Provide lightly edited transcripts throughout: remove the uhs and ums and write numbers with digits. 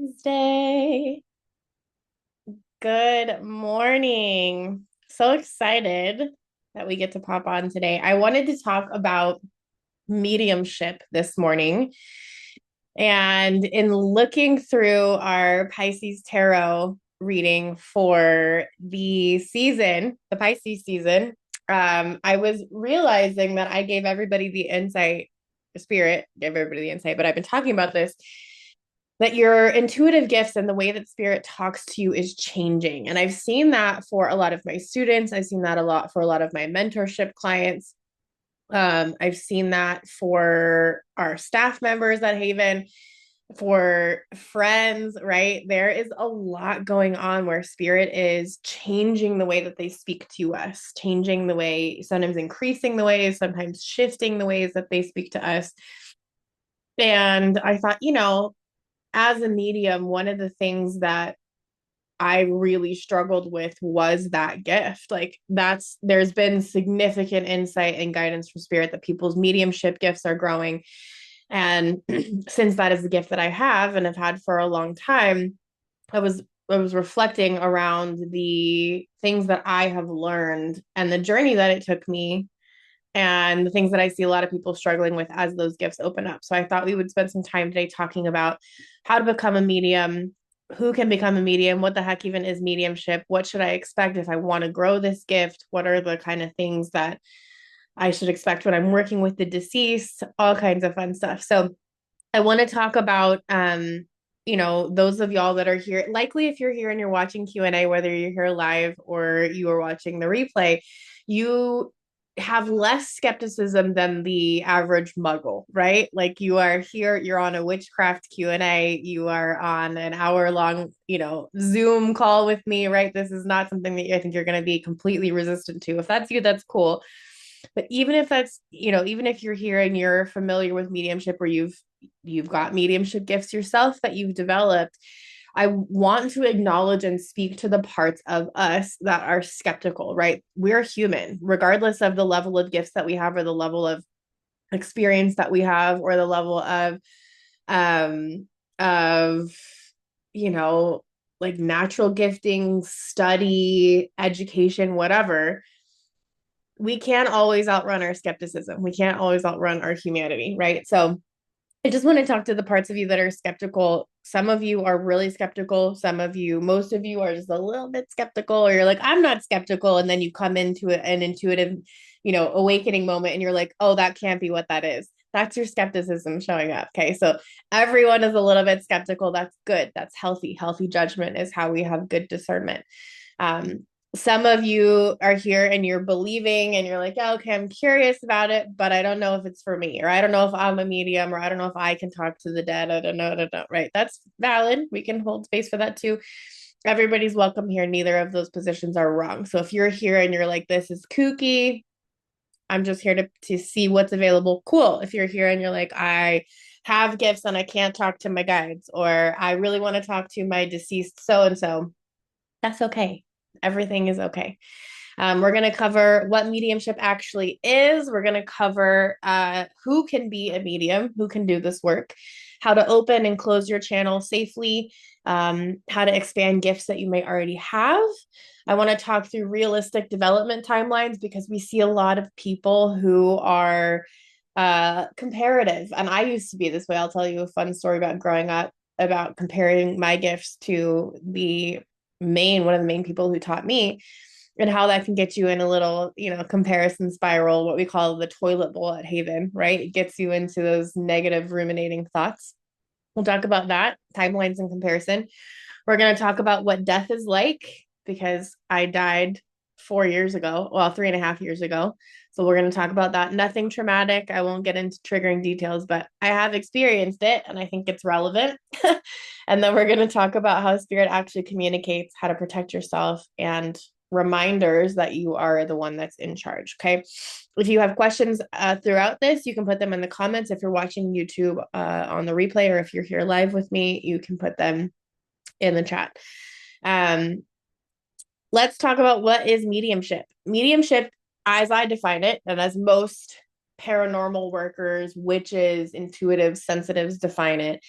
Wednesday. Good morning. So excited that we get to pop on today. I wanted to talk about mediumship this morning. And in looking through our Pisces tarot reading for the season, the Pisces season, I was realizing that I gave everybody the insight, spirit gave everybody the insight, but I've been talking about this that your intuitive gifts and the way that spirit talks to you is changing. And I've seen that for a lot of my students. I've seen that a lot for a lot of my mentorship clients. I've seen that for our staff members at Haven, for friends, right? There is a lot going on where spirit is changing the way that they speak to us, changing the way, sometimes increasing the ways, sometimes shifting the ways that they speak to us. And I thought, as a medium, one of the things that I really struggled with was that gift. There's been significant insight and guidance from spirit that people's mediumship gifts are growing. And since that is the gift that I have and have had for a long time, I was I was reflecting around the things that I have learned and the journey that it took me and the things that I see a lot of people struggling with as those gifts open up. So I thought we would spend some time today talking about how to become a medium, who can become a medium, what the heck even is mediumship, what should I expect if I want to grow this gift, what are the kind of things that I should expect when I'm working with the deceased, all kinds of fun stuff. So I want to talk about those of y'all that are here, likely if you're here and you're watching Q&A, whether you're here live or you are watching the replay, you have less skepticism than the average muggle, right? Like you are here, you're on a witchcraft Q&A, you are on an hour long, Zoom call with me, right? This is not something that I think you're going to be completely resistant to. If that's you, that's cool. But even if that's, even if you're here and you're familiar with mediumship or you've got mediumship gifts yourself that you've developed, I want to acknowledge and speak to the parts of us that are skeptical, right? We're human, regardless of the level of gifts that we have or the level of experience that we have or the level um of you know like natural gifting, study, education, whatever. We can't always outrun our skepticism. We can't always outrun our humanity, right? So I just want to talk to the parts of you that are skeptical. Some of you are really skeptical. Some of you, most of you are just a little bit skeptical, or you're like, I'm not skeptical. And then you come into an intuitive, awakening moment and you're like, oh, that can't be what that is. That's your skepticism showing up. Okay. So everyone is a little bit skeptical. That's good. That's healthy. Healthy judgment is how we have good discernment. Um, some of you are here and you're believing and you're like, yeah, okay, I'm curious about it, but I don't know if it's for me, or I don't know if I'm a medium, or I don't know if I can talk to the dead. I don't know. Right. That's valid. We can hold space for that too. Everybody's welcome here. Neither of those positions are wrong. So if you're here and you're like, this is kooky, I'm just here to see what's available. Cool. If you're here and you're like, I have gifts and I can't talk to my guides, or I really want to talk to my deceased so and so, that's okay. Everything is okay. We're going to cover what mediumship actually is. We're going to cover who can be a medium, who can do this work, how to open and close your channel safely, how to expand gifts that you may already have. I want to talk through realistic development timelines because we see a lot of people who are comparative. And I used to be this way. I'll tell you a fun story about growing up, about comparing my gifts to one of the main people who taught me, and how that can get you in a little, comparison spiral, what we call the toilet bowl at Haven, right? It gets you into those negative ruminating thoughts. We'll talk about that, timelines and comparison. We're going to talk about what death is like because I died 4 years ago, well, 3.5 years ago. So we're going to talk about that. Nothing traumatic. I won't get into triggering details, but I have experienced it and I think it's relevant. And then we're going to talk about how spirit actually communicates, how to protect yourself, and reminders that you are the one that's in charge. Okay. If you have questions throughout this, you can put them in the comments. If you're watching YouTube on the replay, or if you're here live with me, you can put them in the chat. Let's talk about what is mediumship. Mediumship, as I define it, and as most paranormal workers, witches, intuitives, sensitives define it,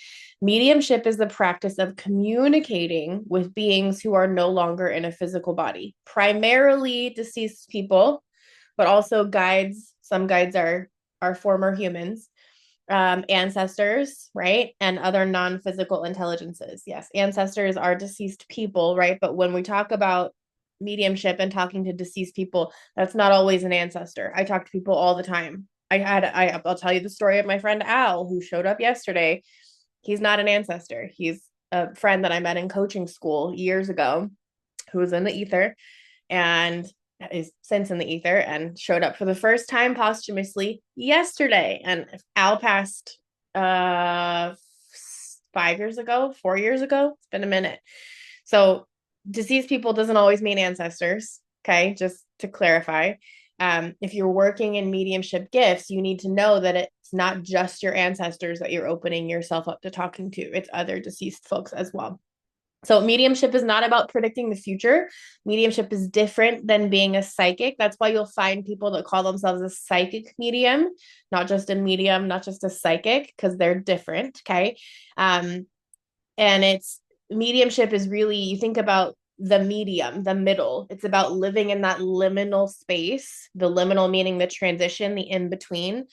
Mediumship is the practice of communicating with beings who are no longer in a physical body, primarily deceased people, but also guides. Some guides are former humans, ancestors, right? And other non-physical intelligences. Yes, ancestors are deceased people, right? But when we talk about mediumship and talking to deceased people, that's not always an ancestor. I talk to people all the time. I'll tell you the story of my friend Al, who showed up yesterday. He's not an ancestor. He's a friend that I met in coaching school years ago who was in the ether and is since in the ether and showed up for the first time posthumously yesterday. And Al passed 5 years ago, 4 years ago. It's been a minute. So deceased people doesn't always mean ancestors. Okay, just to clarify. If you're working in mediumship gifts, you need to know that it's not just your ancestors that you're opening yourself up to talking to. It's other deceased folks as well. So mediumship is not about predicting the future. Mediumship is different than being a psychic. That's why you'll find people that call themselves a psychic medium, not just a medium, not just a psychic, because they're different. Okay. And it's mediumship is really, you think about the medium, the middle. It's about living in that liminal space, the liminal meaning the transition, the in between.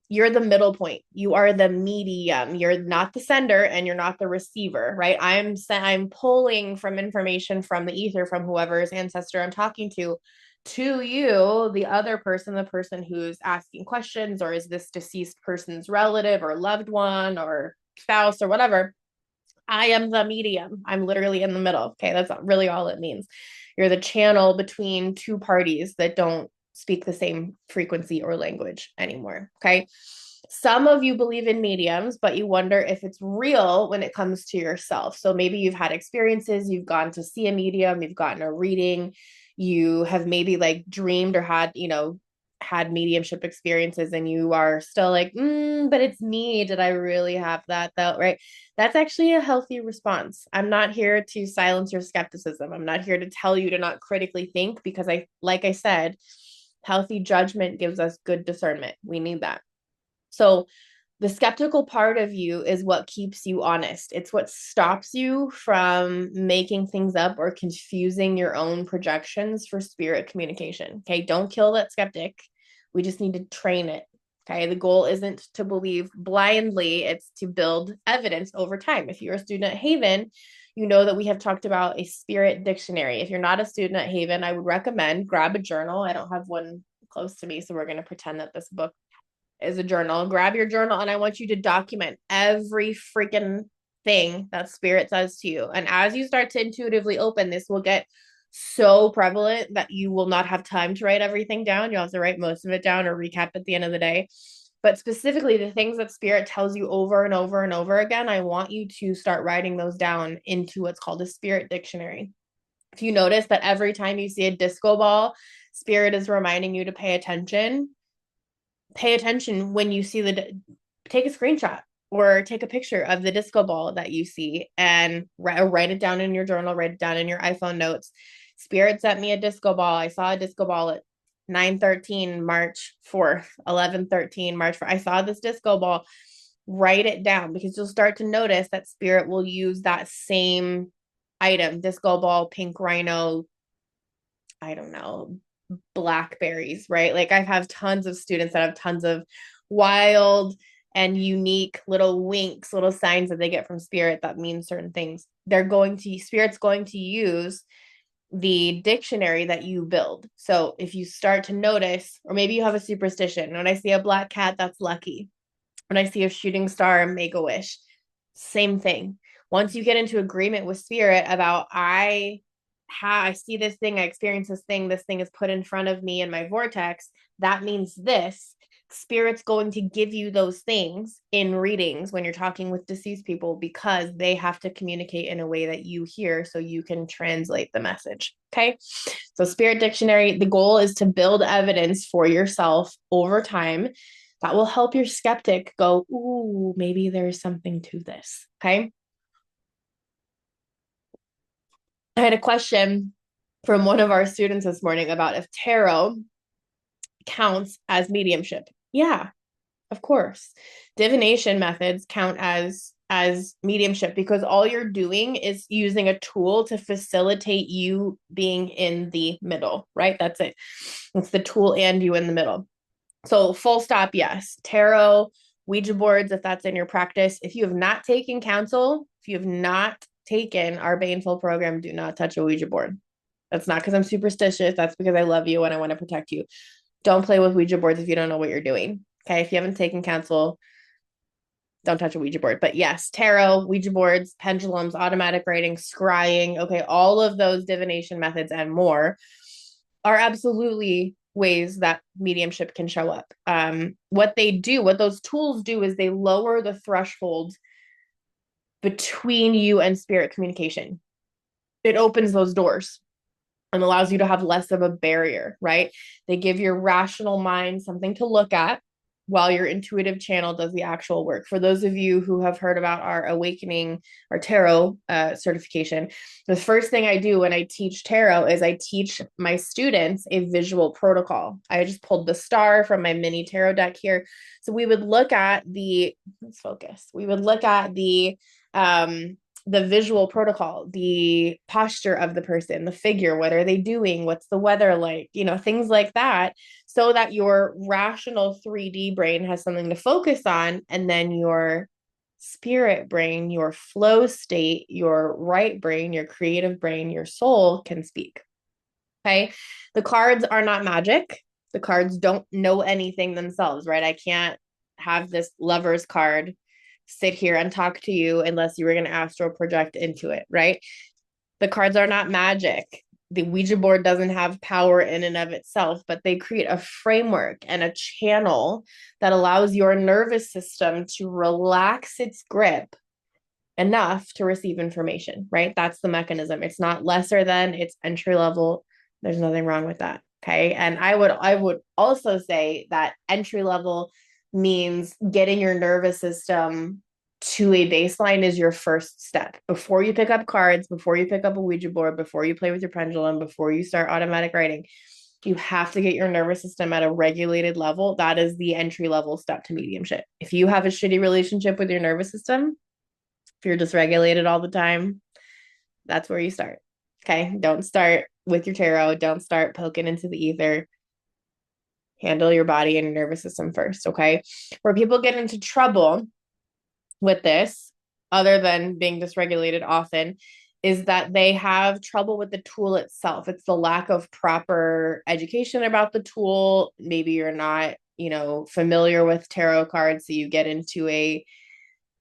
You're the middle point. You are the medium. You're not the sender and you're not the receiver, right? I'm pulling from information from the ether, from whoever's ancestor I'm talking to you, the other person, the person who's asking questions, or is this deceased person's relative or loved one or spouse or whatever. I am the medium. I'm literally in the middle. Okay, that's really all it means. You're the channel between two parties that don't speak the same frequency or language anymore. Okay. Some of you believe in mediums, but you wonder if it's real when it comes to yourself. So maybe you've had experiences, you've gone to see a medium, you've gotten a reading, you have maybe like dreamed or had mediumship experiences, and you are still like, but it's me. Did I really have that though? Right. That's actually a healthy response. I'm not here to silence your skepticism. I'm not here to tell you to not critically think, because like I said, healthy judgment gives us good discernment. We need that. So the skeptical part of you is what keeps you honest. It's what stops you from making things up or confusing your own projections for spirit communication. Okay. Don't kill that skeptic. We just need to train it. Okay. The goal isn't to believe blindly, it's to build evidence over time. If you're a student at Haven, you know that we have talked about a spirit dictionary. If you're not a student at Haven, I would recommend grab a journal. I don't have one close to me, so we're going to pretend that this book is a journal. Grab your journal, and I want you to document every freaking thing that spirit says to you. And as you start to intuitively open, this will get so prevalent that you will not have time to write everything down. You'll have to write most of it down or recap at the end of the day. But specifically, the things that spirit tells you over and over and over again, I want you to start writing those down into what's called a spirit dictionary. If you notice that every time you see a disco ball, spirit is reminding you to pay attention when you see take a screenshot or take a picture of the disco ball that you see and write it down in your journal, write it down in your iPhone notes. Spirit sent me a disco ball. I saw a disco ball at 9:13 March 4th, 11:13 March 4th. I saw this disco ball. Write it down, because you'll start to notice that spirit will use that same item, disco ball, pink rhino, I don't know, blackberries, right? Like I have tons of students that have tons of wild and unique little winks, little signs that they get from spirit that mean certain things. Spirit's going to use the dictionary that you build. So if you start to notice, or maybe you have a superstition, when I see a black cat, that's lucky. When I see a shooting star, make a wish. Same thing. Once you get into agreement with spirit about I see this thing, I experience this thing is put in front of me in my vortex, that means this. Spirit's going to give you those things in readings when you're talking with deceased people, because they have to communicate in a way that you hear so you can translate the message. Okay. So spirit dictionary, the goal is to build evidence for yourself over time that will help your skeptic go, ooh, maybe there's something to this. Okay. I had a question from one of our students this morning about if tarot counts as mediumship. Yeah, of course. Divination methods count as as mediumship, because all you're doing is using a tool to facilitate you being in the middle, right? That's it. It's the tool and you in the middle. So full stop, yes. Tarot, Ouija boards, if that's in your practice. If you have not taken counsel, if you have not taken our Baneful program, do not touch a Ouija board. That's not because I'm superstitious. That's because I love you and I want to protect you. Don't play with Ouija boards if you don't know what you're doing. Okay. If you haven't taken counsel, don't touch a Ouija board. But yes, tarot, Ouija boards, pendulums, automatic writing, scrying, okay, all of those divination methods and more are absolutely ways that mediumship can show up. What those tools do is they lower the threshold between you and spirit communication. It opens those doors and allows you to have less of a barrier, right? They give your rational mind something to look at while your intuitive channel does the actual work. For those of you who have heard about our awakening, our tarot certification, the first thing I do when I teach tarot is I teach my students a visual protocol. I just pulled the star from my mini tarot deck here. So we would look at let's focus. We would look at the visual protocol, the posture of the person, the figure, what are they doing? What's the weather like? Things like that, so that your rational 3D brain has something to focus on. And then your spirit brain, your flow state, your right brain, your creative brain, your soul can speak. Okay. The cards are not magic. The cards don't know anything themselves, right? I can't have this lover's card sit here and talk to you unless you were going to astral project into it, right? The cards are not magic. The Ouija board doesn't have power in and of itself, but they create a framework and a channel that allows your nervous system to relax its grip enough to receive information, right? That's the mechanism. It's not lesser than, it's entry level. There's nothing wrong with that. Okay. And I would also say that entry level means getting your nervous system to a baseline is your first step. Before you pick up cards, before you pick up a Ouija board, before you play with your pendulum, before you start automatic writing, you have to get your nervous system at a regulated level. That is the entry level step to mediumship. If you have a shitty relationship with your nervous system, if you're dysregulated all the time, that's where you start. Okay. Don't start with your tarot. Don't start poking into the ether. Handle your body and your nervous system first. Okay. Where people get into trouble with this, other than being dysregulated often, is that they have trouble with the tool itself. It's the lack of proper education about the tool. Maybe you're not, familiar with tarot cards. So you get into a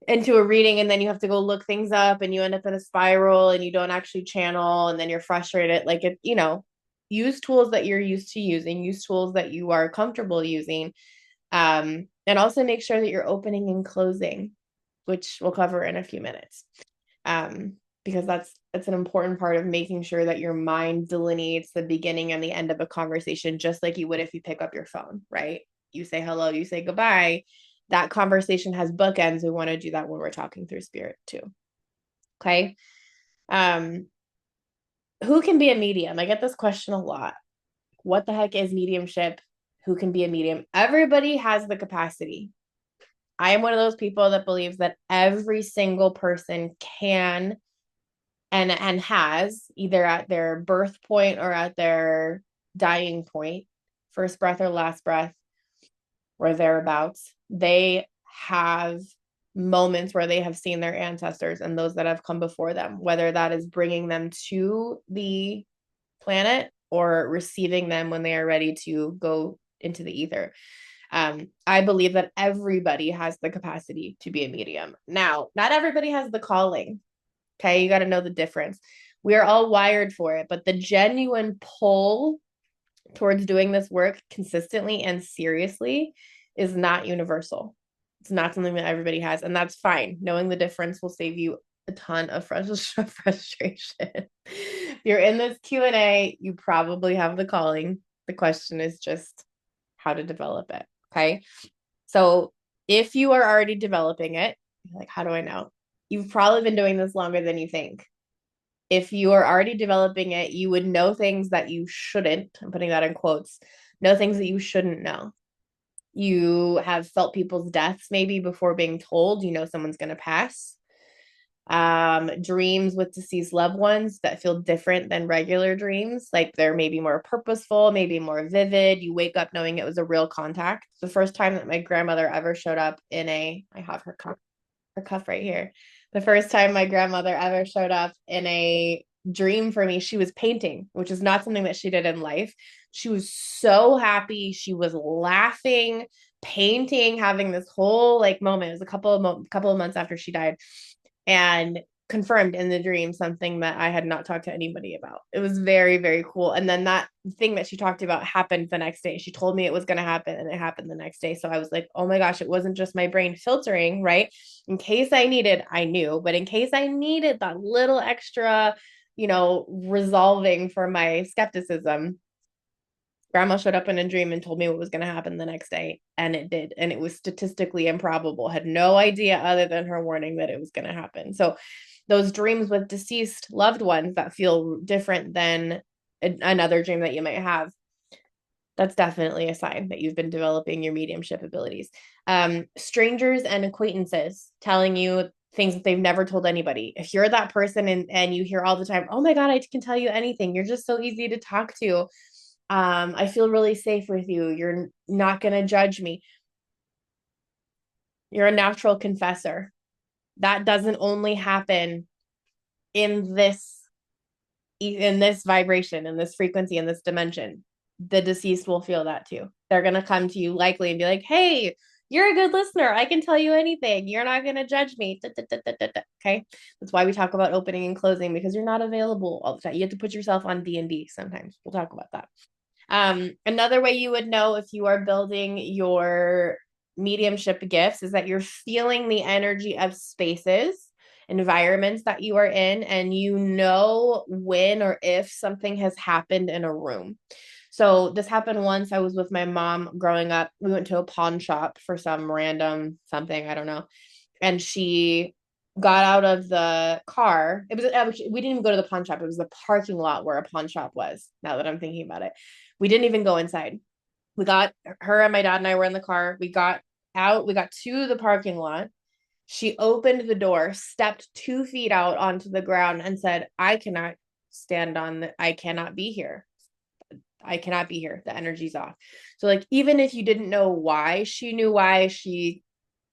reading and then you have to go look things up and you end up in a spiral and you don't actually channel and then you're frustrated. Like use tools that you're used to using, use tools that you are comfortable using. And also make sure that you're opening and closing, which we'll cover in a few minutes. Because that's an important part of making sure that your mind delineates the beginning and the end of a conversation, just like you would if you pick up your phone, right? You say hello, you say goodbye. That conversation has bookends. We want to do that when we're talking through spirit too. Okay. Who can be a medium? I get this question a lot. What the heck is mediumship? Who can be a medium? Everybody has the capacity. I am one of those people that believes that every single person can and has, either at their birth point or at their dying point, first breath or last breath or thereabouts, they have moments where they have seen their ancestors and those that have come before them, whether that is bringing them to the planet or receiving them when they are ready to go into the ether. I believe that everybody has the capacity to be a medium. Now, not everybody has the calling. Okay. You got to know the difference. We are all wired for it, but the genuine pull towards doing this work consistently and seriously is not universal. It's not something that everybody has, and that's fine. Knowing the difference will save you a ton of frustration. If you're in this Q&A, you probably have the calling. The question is just how to develop it. Okay. So if you are already developing it, like, how do I know? You've probably been doing this longer than you think. If you are already developing it, you would know things that you shouldn't. I'm putting that in quotes. Know things that you shouldn't know. You have felt people's deaths maybe before being told, someone's going to pass. Dreams with deceased loved ones that feel different than regular dreams. Like they're maybe more purposeful, maybe more vivid. You wake up knowing it was a real contact. The first time that my grandmother ever showed up in I have her cuff right here. The first time my grandmother ever showed up in a dream for me, she was painting, which is not something that she did in life. She was so happy. She was laughing, painting, having this whole like moment. It was a couple of months after she died, and confirmed in the dream something that I had not talked to anybody about. It was very, very cool. And then that thing that she talked about happened the next day. She told me it was going to happen and it happened the next day. So I was like, oh my gosh, it wasn't just my brain filtering, right? In case I needed, I knew, but in case I needed that little extra, resolving for my skepticism, grandma showed up in a dream and told me what was going to happen the next day. And it did. And it was statistically improbable. Had no idea other than her warning that it was going to happen. So those dreams with deceased loved ones that feel different than another dream that you might have, that's definitely a sign that you've been developing your mediumship abilities. Strangers and acquaintances telling you things that they've never told anybody. If you're that person and you hear all the time, oh my God, I can tell you anything. You're just so easy to talk to. I feel really safe with you. You're not going to judge me. You're a natural confessor. That doesn't only happen in this vibration, in this frequency, in this dimension. The deceased will feel that too. They're going to come to you likely and be like, hey, you're a good listener. I can tell you anything. You're not going to judge me. Okay. That's why we talk about opening and closing, because you're not available all the time. You have to put yourself on D&D sometimes. We'll talk about that. Another way you would know if you are building your mediumship gifts is that you're feeling the energy of spaces, environments that you are in, and you know when or if something has happened in a room. So this happened once. I was with my mom growing up. We went to a pawn shop for some random something, I don't know. And she got out of the car. We didn't even go to the pawn shop. It was the parking lot where a pawn shop was, now that I'm thinking about it. We didn't even go inside. We got her and my dad and I were in the car. We got out, we got to the parking lot. She opened the door, stepped 2 feet out onto the ground and said, I cannot I cannot be here. I cannot be here. The energy's off. So like, even if you didn't know why, she knew why.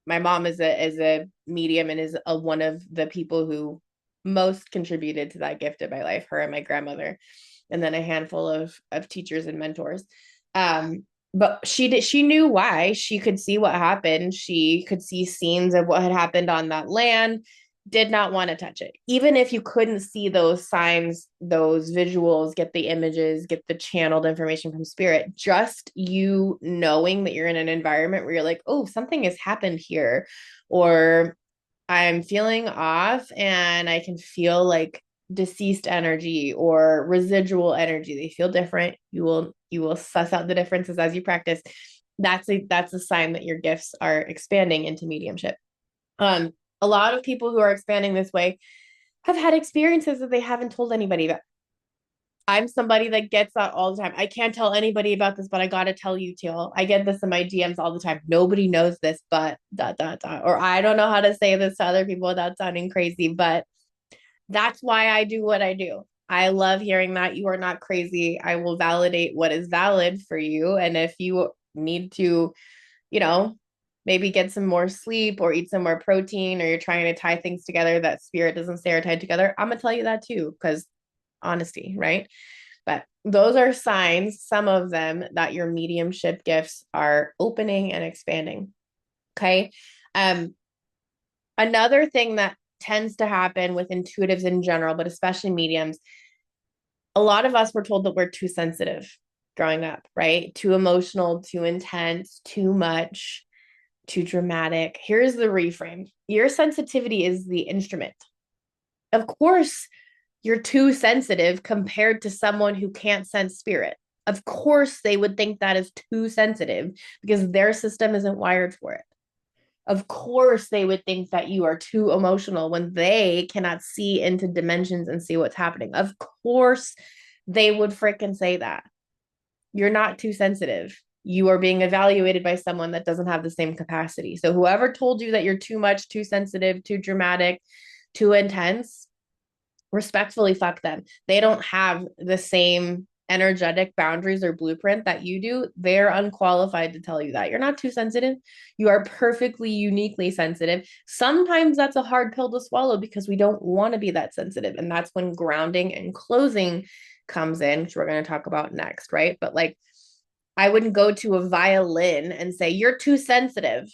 My mom is a medium and is one of the people who most contributed to that gift in my life, her and my grandmother, and then a handful of teachers and mentors. But she knew why. She could see what happened. She could see scenes of what had happened on that land, did not want to touch it. Even if you couldn't see those signs, those visuals, get the images, get the channeled information from spirit, just you knowing that you're in an environment where you're like, oh, something has happened here, or I'm feeling off and I can feel like deceased energy or residual energy. They feel different. You will suss out the differences as you practice. That's a sign that your gifts are expanding into mediumship. A lot of people who are expanding this way have had experiences that they haven't told anybody about. I'm somebody that gets that all the time. I can't tell anybody about this, but I got to tell you, Teal. I get this in my DMs all the time. Nobody knows this, but ... Or I don't know how to say this to other people without sounding crazy, but that's why I do what I do. I love hearing that you are not crazy. I will validate what is valid for you. And if you need to, maybe get some more sleep or eat some more protein, or you're trying to tie things together that spirit doesn't say are tied together, I'm going to tell you that too, because honesty, right? But those are signs, some of them, that your mediumship gifts are opening and expanding. Okay. Another thing that tends to happen with intuitives in general, but especially mediums, a lot of us were told that we're too sensitive growing up, right? Too emotional, too intense, too much, too dramatic. Here's the reframe. Your sensitivity is the instrument. Of course, you're too sensitive compared to someone who can't sense spirit. Of course, they would think that is too sensitive because their system isn't wired for it. Of course, they would think that you are too emotional when they cannot see into dimensions and see what's happening. Of course, they would freaking say that. You're not too sensitive. You are being evaluated by someone that doesn't have the same capacity. So whoever told you that you're too much, too sensitive, too dramatic, too intense, respectfully fuck them. They don't have the same energetic boundaries or blueprint that you do. They're unqualified to tell you that. You're not too sensitive. You are perfectly uniquely sensitive. Sometimes that's a hard pill to swallow because we don't want to be that sensitive. And that's when grounding and closing comes in, which we're going to talk about next, right? But like, I wouldn't go to a violin and say, you're too sensitive.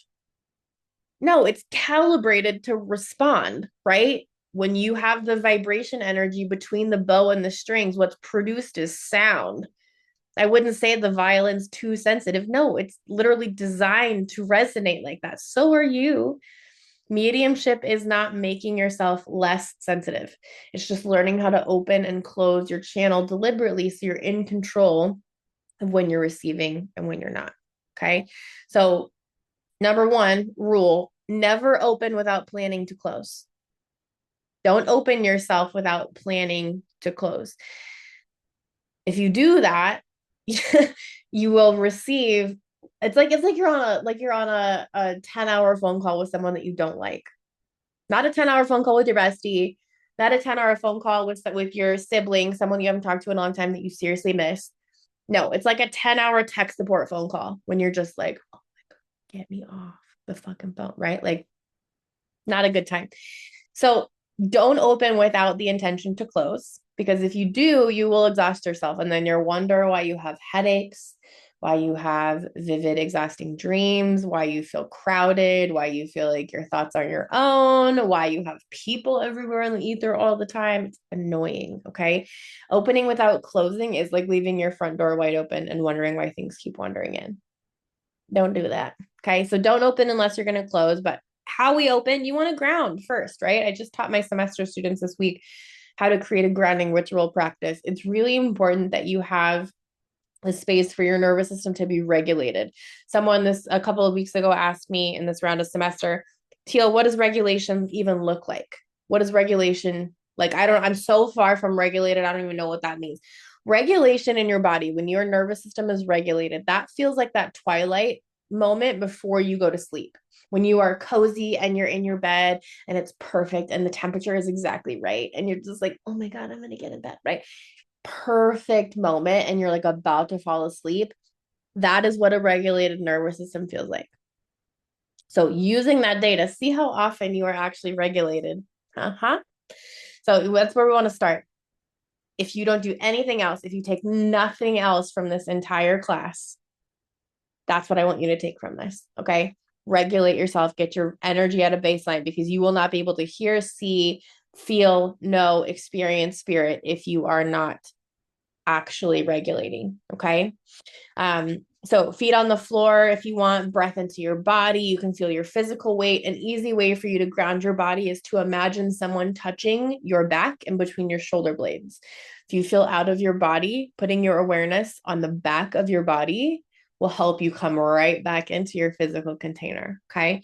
No, it's calibrated to respond, right? When you have the vibration energy between the bow and the strings, what's produced is sound. I wouldn't say the violin's too sensitive. No, it's literally designed to resonate like that. So are you. Mediumship is not making yourself less sensitive. It's just learning how to open and close your channel deliberately so you're in control of when you're receiving and when you're not. Okay. So, number one rule, never open without planning to close. Don't open yourself without planning to close. If you do that, you will receive. It's like you're on a 10-hour phone call with someone that you don't like. Not a 10-hour phone call with your bestie, not a 10-hour phone call with your sibling, someone you haven't talked to in a long time that you seriously miss. No, it's like a 10-hour tech support phone call when you're just like, oh my God, get me off the fucking phone, right? Like, not a good time. So don't open without the intention to close, because if you do, you will exhaust yourself. And then you'll wonder why you have headaches, why you have vivid, exhausting dreams, why you feel crowded, why you feel like your thoughts are your own, why you have people everywhere in the ether all the time. It's annoying. Okay. Opening without closing is like leaving your front door wide open and wondering why things keep wandering in. Don't do that. Okay. So don't open unless you're going to close. But how we open, you want to ground first, right? I just taught my semester students this week how to create a grounding ritual practice. It's really important that you have a space for your nervous system to be regulated. Someone a couple of weeks ago asked me in this round of semester, Teal, what does regulation even look like? What is regulation like? I'm so far from regulated. I don't even know what that means. Regulation in your body, when your nervous system is regulated, that feels like that twilight moment before you go to sleep. When you are cozy and you're in your bed and it's perfect and the temperature is exactly right. And you're just like, oh my God, I'm going to get in bed, right? Perfect moment. And you're like about to fall asleep. That is what a regulated nervous system feels like. So using that data, see how often you are actually regulated. So that's where we want to start. If you don't do anything else, if you take nothing else from this entire class, that's what I want you to take from this. Okay. Regulate yourself, get your energy at a baseline, because you will not be able to hear, see, feel, know, experience spirit if you are not actually regulating. Okay. So feet on the floor if you want, breath into your body. You can feel your physical weight. An easy way for you to ground your body is to imagine someone touching your back and between your shoulder blades. If you feel out of your body, putting your awareness on the back of your body will help you come right back into your physical container. Okay.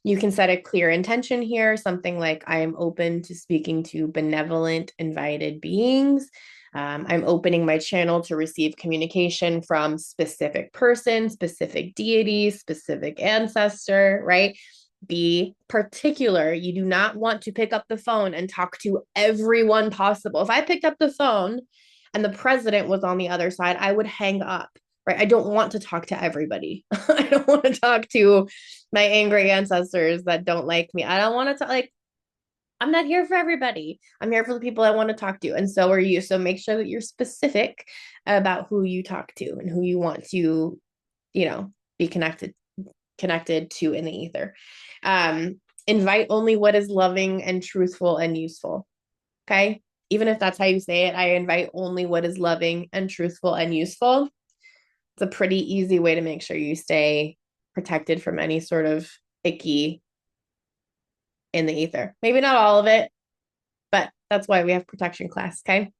You can set a clear intention here, something like, I am open to speaking to benevolent, invited beings. I'm opening my channel to receive communication from specific person, specific deity, specific ancestor, right? Be particular. You do not want to pick up the phone and talk to everyone possible. If I picked up the phone and the president was on the other side, I would hang up, right? I don't want to talk to everybody. I don't want to talk to my angry ancestors that don't like me. I don't want to like, I'm not here for everybody. I'm here for the people I want to talk to. And so are you. So make sure that you're specific about who you talk to and who you want to, be connected to in the ether. Invite only what is loving and truthful and useful. Okay. Even if that's how you say it, I invite only what is loving and truthful and useful. It's a pretty easy way to make sure you stay protected from any sort of icky in the ether. Maybe not all of it, but that's why we have protection class. Okay.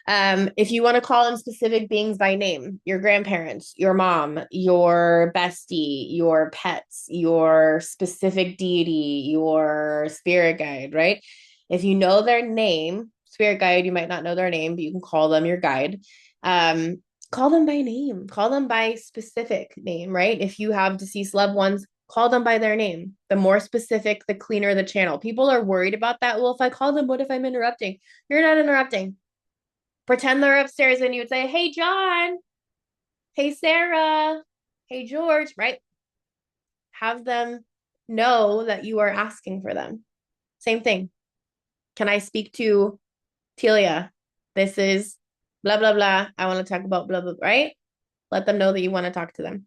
If you want to call in specific beings by name, your grandparents, your mom, your bestie, your pets, your specific deity, your spirit guide, right? If you know their name, spirit guide, you might not know their name, but you can call them your guide. Call them by name, call them by specific name, right? If you have deceased loved ones, Call them by their name. The more specific, the cleaner the channel. People are worried about that. Well, if I call them, what if I'm interrupting? You're not interrupting. Pretend they're upstairs and you would say, hey, John. Hey, Sarah. Hey, George, right? Have them know that you are asking for them. Same thing. Can I speak to Telia? This is blah, blah, blah. I want to talk about blah, blah, right? Let them know that you want to talk to them.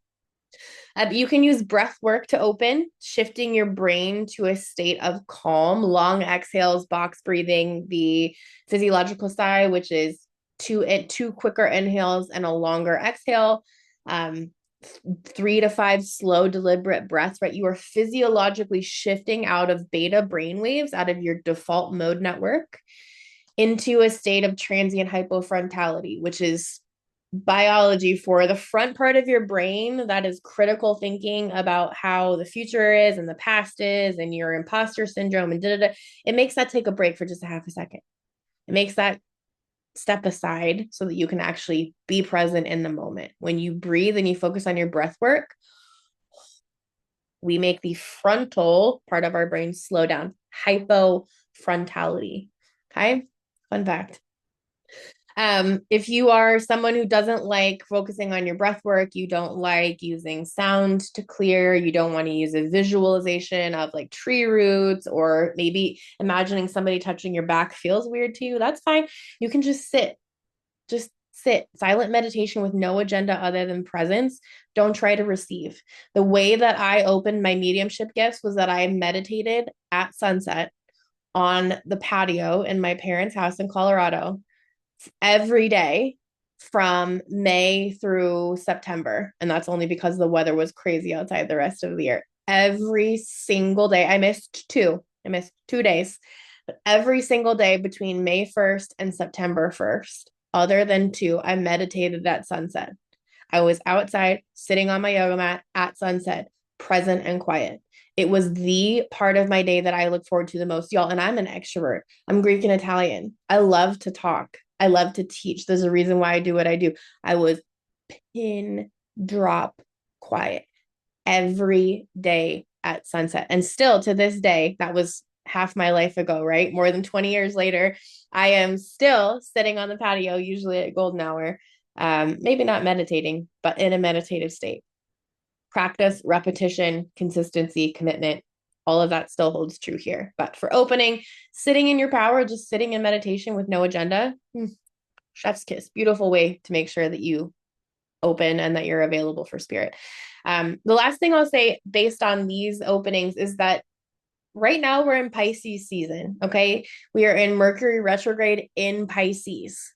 You can use breath work to open, shifting your brain to a state of calm, long exhales, box breathing, the physiological style, which is two quicker inhales and a longer exhale. 3 to 5 slow, deliberate breaths, right? You are physiologically shifting out of beta brain waves, out of your default mode network, into a state of transient hypofrontality, which is biology for the front part of your brain that is critical thinking about how the future is and the past is and your imposter syndrome and da-da-da. It makes that take a break for just a half a second. It makes that step aside so that you can actually be present in the moment. When you breathe and you focus on your breath work, we make the frontal part of our brain slow down. Hypofrontality. Okay. Fun fact. If you are someone who doesn't like focusing on your breath work, you don't like using sound to clear, you don't want to use a visualization of like tree roots, or maybe imagining somebody touching your back feels weird to you, that's fine. You can just sit. Just sit. Silent meditation with no agenda other than presence. Don't try to receive. The way that I opened my mediumship gifts was that I meditated at sunset on the patio in my parents' house in Colorado every day from May through September. And that's only because the weather was crazy outside the rest of the year. Every single day. I missed 2 days, but every single day between May 1st and September 1st, other than 2, I meditated at sunset. I was outside sitting on my yoga mat at sunset, present and quiet. It was the part of my day that I look forward to the most, y'all. And I'm an extrovert. I'm Greek and Italian. I love to talk. I love to teach. There's a reason why I do what I do. I was pin drop quiet every day at sunset. And still to this day, that was half my life ago, right? More than 20 years later, I am still sitting on the patio, usually at golden hour, maybe not meditating, but in a meditative state. Practice, repetition, consistency, commitment, all of that still holds true here. But for opening, sitting in your power, just sitting in meditation with no agenda, chef's kiss. Beautiful way to make sure that you open and that you're available for spirit. The last thing I'll say based on these openings is that right now we're in Pisces season. Okay. We are in Mercury retrograde in Pisces.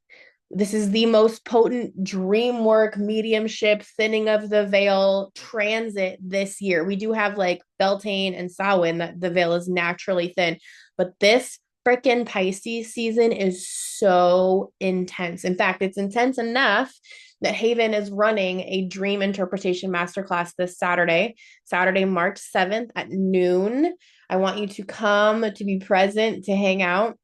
This is the most potent dream work, mediumship, thinning of the veil transit this year. We do have like Beltane and Samhain that the veil is naturally thin, but this freaking Pisces season is so intense. In fact, it's intense enough that Haven is running a dream interpretation masterclass this Saturday, March 7th at noon. I want you to come, to be present, to hang out.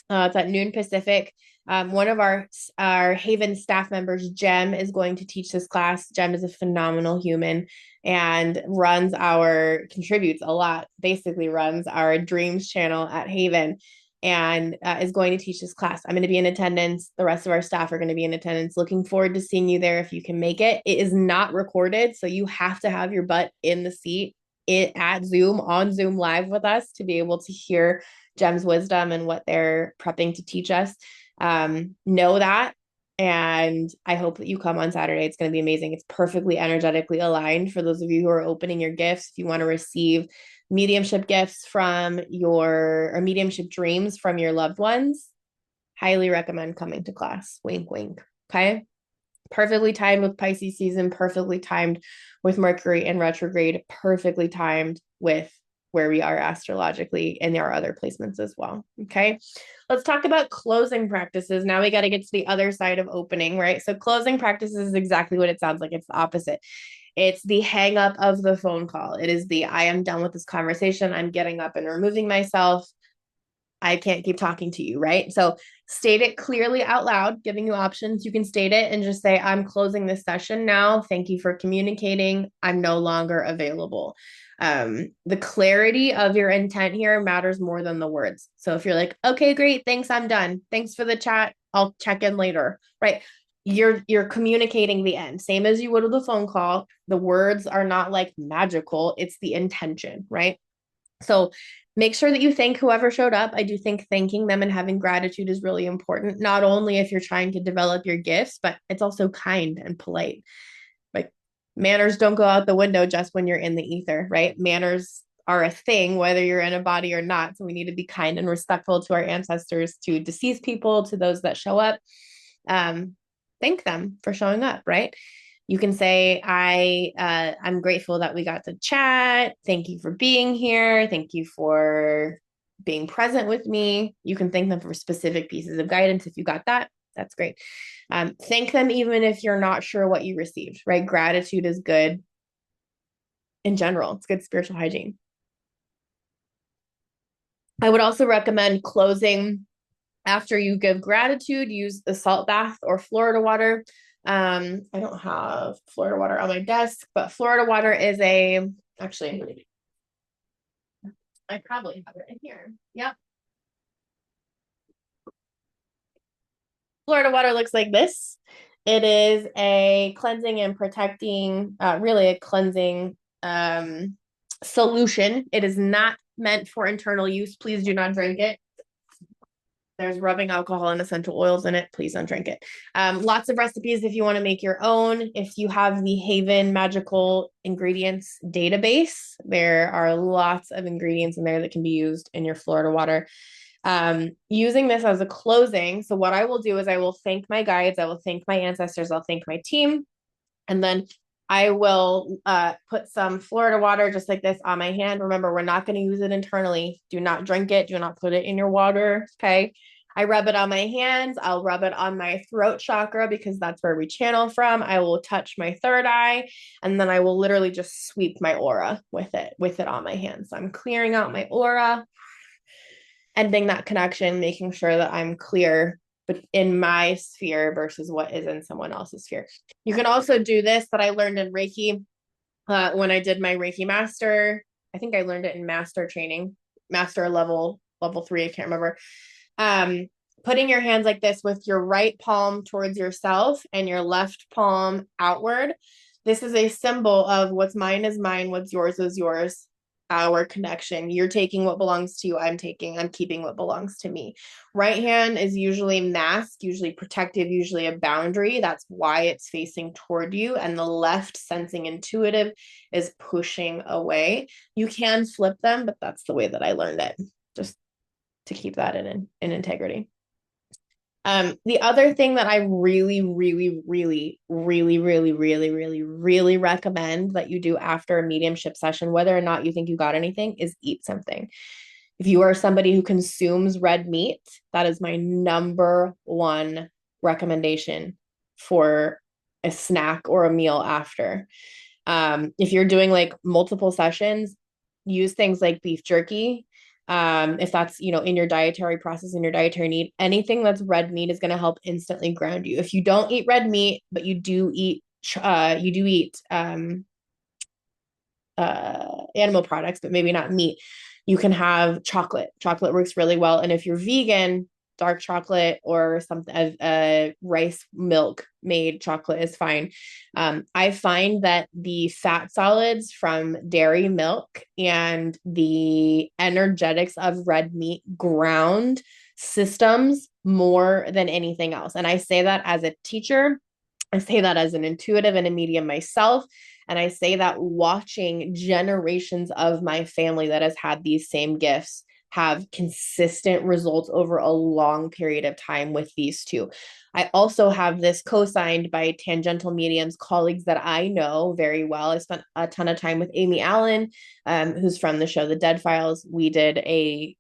It's at noon Pacific. One of our Haven staff members, Jem, is going to teach this class. Jem is a phenomenal human and contributes a lot, basically runs our dreams channel at Haven, and is going to teach this class. I'm going to be in attendance. The rest of our staff are going to be in attendance. Looking forward to seeing you there if you can make it. It is not recorded, so you have to have your butt in the seat on Zoom live with us to be able to hear Jem's wisdom and what they're prepping to teach us. Know that. And I hope that you come on Saturday. It's going to be amazing. It's perfectly energetically aligned for those of you who are opening your gifts. If you want to receive mediumship gifts or mediumship dreams from your loved ones, highly recommend coming to class. Wink, wink. Okay. Perfectly timed with Pisces season, perfectly timed with Mercury in retrograde, perfectly timed with where we are astrologically, and there are other placements as well. Okay. Let's talk about closing practices. Now we got to get to the other side of opening, right? So closing practices is exactly what it sounds like. It's the opposite. It's the hang up of the phone call. It is I am done with this conversation. I'm getting up and removing myself. I can't keep talking to you, right? So state it clearly out loud, giving you options. You can state it and just say, I'm closing this session now. Thank you for communicating. I'm no longer available. The clarity of your intent here matters more than the words. So if you're like, okay, great, thanks, I'm done. Thanks for the chat. I'll check in later, right? You're communicating the end, same as you would with a phone call. The words are not like magical, it's the intention, right? So make sure that you thank whoever showed up. I do think thanking them and having gratitude is really important, not only if you're trying to develop your gifts, but it's also kind and polite. Like manners don't go out the window just when you're in the ether, right? Manners are a thing, whether you're in a body or not. So we need to be kind and respectful to our ancestors, to deceased people, to those that show up. Thank them for showing up, right? You can say, I'm grateful that we got to chat. Thank you for being here. Thank you for being present with me. You can thank them for specific pieces of guidance. If you got that, that's great. Thank them even if you're not sure what you received, right? Gratitude is good in general. It's good spiritual hygiene. I would also recommend closing after you give gratitude. Use the salt bath or Florida water. I don't have Florida water on my desk, but Florida water is actually, I probably have it in here. Yep. Florida water looks like this. It is a cleansing and protecting, really a cleansing solution. It is not meant for internal use. Please do not drink it. There's rubbing alcohol and essential oils in it. Please don't drink it. Lots of recipes if you want to make your own. If you have the Haven Magical Ingredients database, there are lots of ingredients in there that can be used in your Florida water. Using this as a closing. So what I will do is I will thank my guides. I will thank my ancestors. I'll thank my team. And then I will put some Florida water just like this on my hand. Remember, we're not going to use it internally. Do not drink it. Do not put it in your water. Okay. I rub it on my hands. I'll rub it on my throat chakra because that's where we channel from. I will touch my third eye, and then I will literally just sweep my aura with it on my hands. So I'm clearing out my aura, ending that connection, making sure that I'm clear but in my sphere versus what is in someone else's sphere. You can also do this that I learned in Reiki when I did my Reiki master. I think I learned it in master training, master level 3. I can't remember. Putting your hands like this with your right palm towards yourself and your left palm outward. This is a symbol of what's mine is mine, what's yours is yours. Our connection. You're taking what belongs to you. I'm keeping what belongs to me. Right hand is usually masked, usually protective, usually a boundary. That's why it's facing toward you. And the left, sensing intuitive, is pushing away. You can flip them, but that's the way that I learned it, just to keep that in integrity. The other thing that I really, really, really, really, really, really, really, really recommend that you do after a mediumship session, whether or not you think you got anything, is eat something. If you are somebody who consumes red meat, that is my number one recommendation for a snack or a meal after. If you're doing like multiple sessions, use things like beef jerky. If that's, in your dietary process, in your dietary need, anything that's red meat is going to help instantly ground you. If you don't eat red meat, but you do eat animal products, but maybe not meat, you can have chocolate. Chocolate works really well. And if you're vegan, dark chocolate or something, rice milk made chocolate is fine. I find that the fat solids from dairy milk and the energetics of red meat ground systems more than anything else. And I say that as a teacher. I say that as an intuitive and a medium myself. And I say that watching generations of my family that has had these same gifts have consistent results over a long period of time with these two. I also have this co-signed by tangential mediums, colleagues that I know very well. I spent a ton of time with Amy Allen, who's from the show The Dead Files. We did a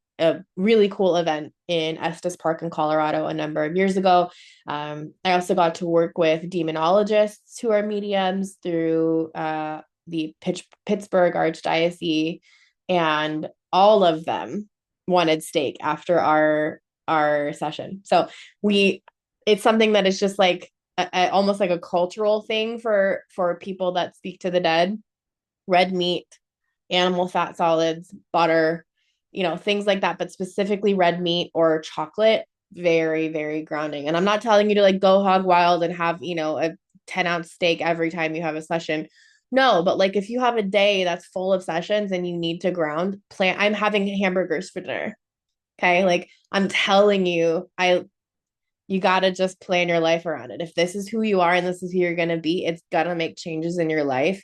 really cool event in Estes Park in Colorado a number of years ago. I also got to work with demonologists who are mediums through the Pittsburgh Archdiocese, and all of them wanted steak after our session. So it's something that is just like almost like a cultural thing for people that speak to the dead. Red meat, animal fat solids, butter, things like that, but specifically red meat or chocolate, very, very grounding. And I'm not telling you to like go hog wild and have, a 10-ounce steak every time you have a session. No, but like if you have a day that's full of sessions and you need to ground, I'm having hamburgers for dinner. Okay. Like I'm telling you, you got to just plan your life around it. If this is who you are and this is who you're going to be, it's going to make changes in your life.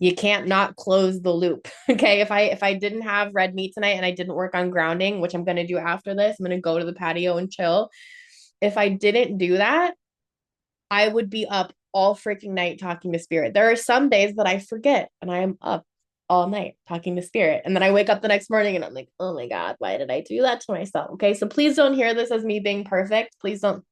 You can't not close the loop. Okay. If I didn't have red meat tonight and I didn't work on grounding, which I'm going to do after this, I'm going to go to the patio and chill. If I didn't do that, I would be up all freaking night talking to spirit. There are some days that I forget and I am up all night talking to spirit. And then I wake up the next morning and I'm like, oh my God, why did I do that to myself? Okay. So please don't hear this as me being perfect. Please don't,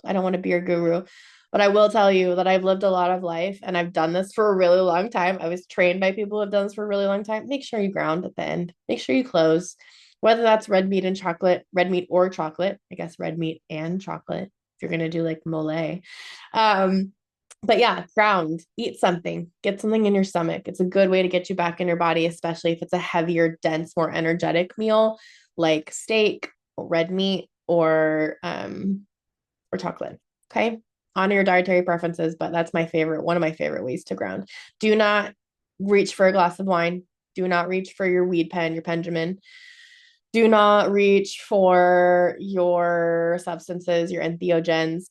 I don't want to be your guru, but I will tell you that I've lived a lot of life and I've done this for a really long time. I was trained by people who have done this for a really long time. Make sure you ground at the end. Make sure you close, whether that's red meat and chocolate, red meat or chocolate. I guess red meat and chocolate if you're gonna do like mole. But yeah, ground, eat something, get something in your stomach. It's a good way to get you back in your body, especially if it's a heavier, dense, more energetic meal like steak or red meat or chocolate. Okay. Honor your dietary preferences, but that's one of my favorite ways to ground. Do not reach for a glass of wine. Do not reach for your weed pen, your Benjamin. Do not reach for your substances, your entheogens.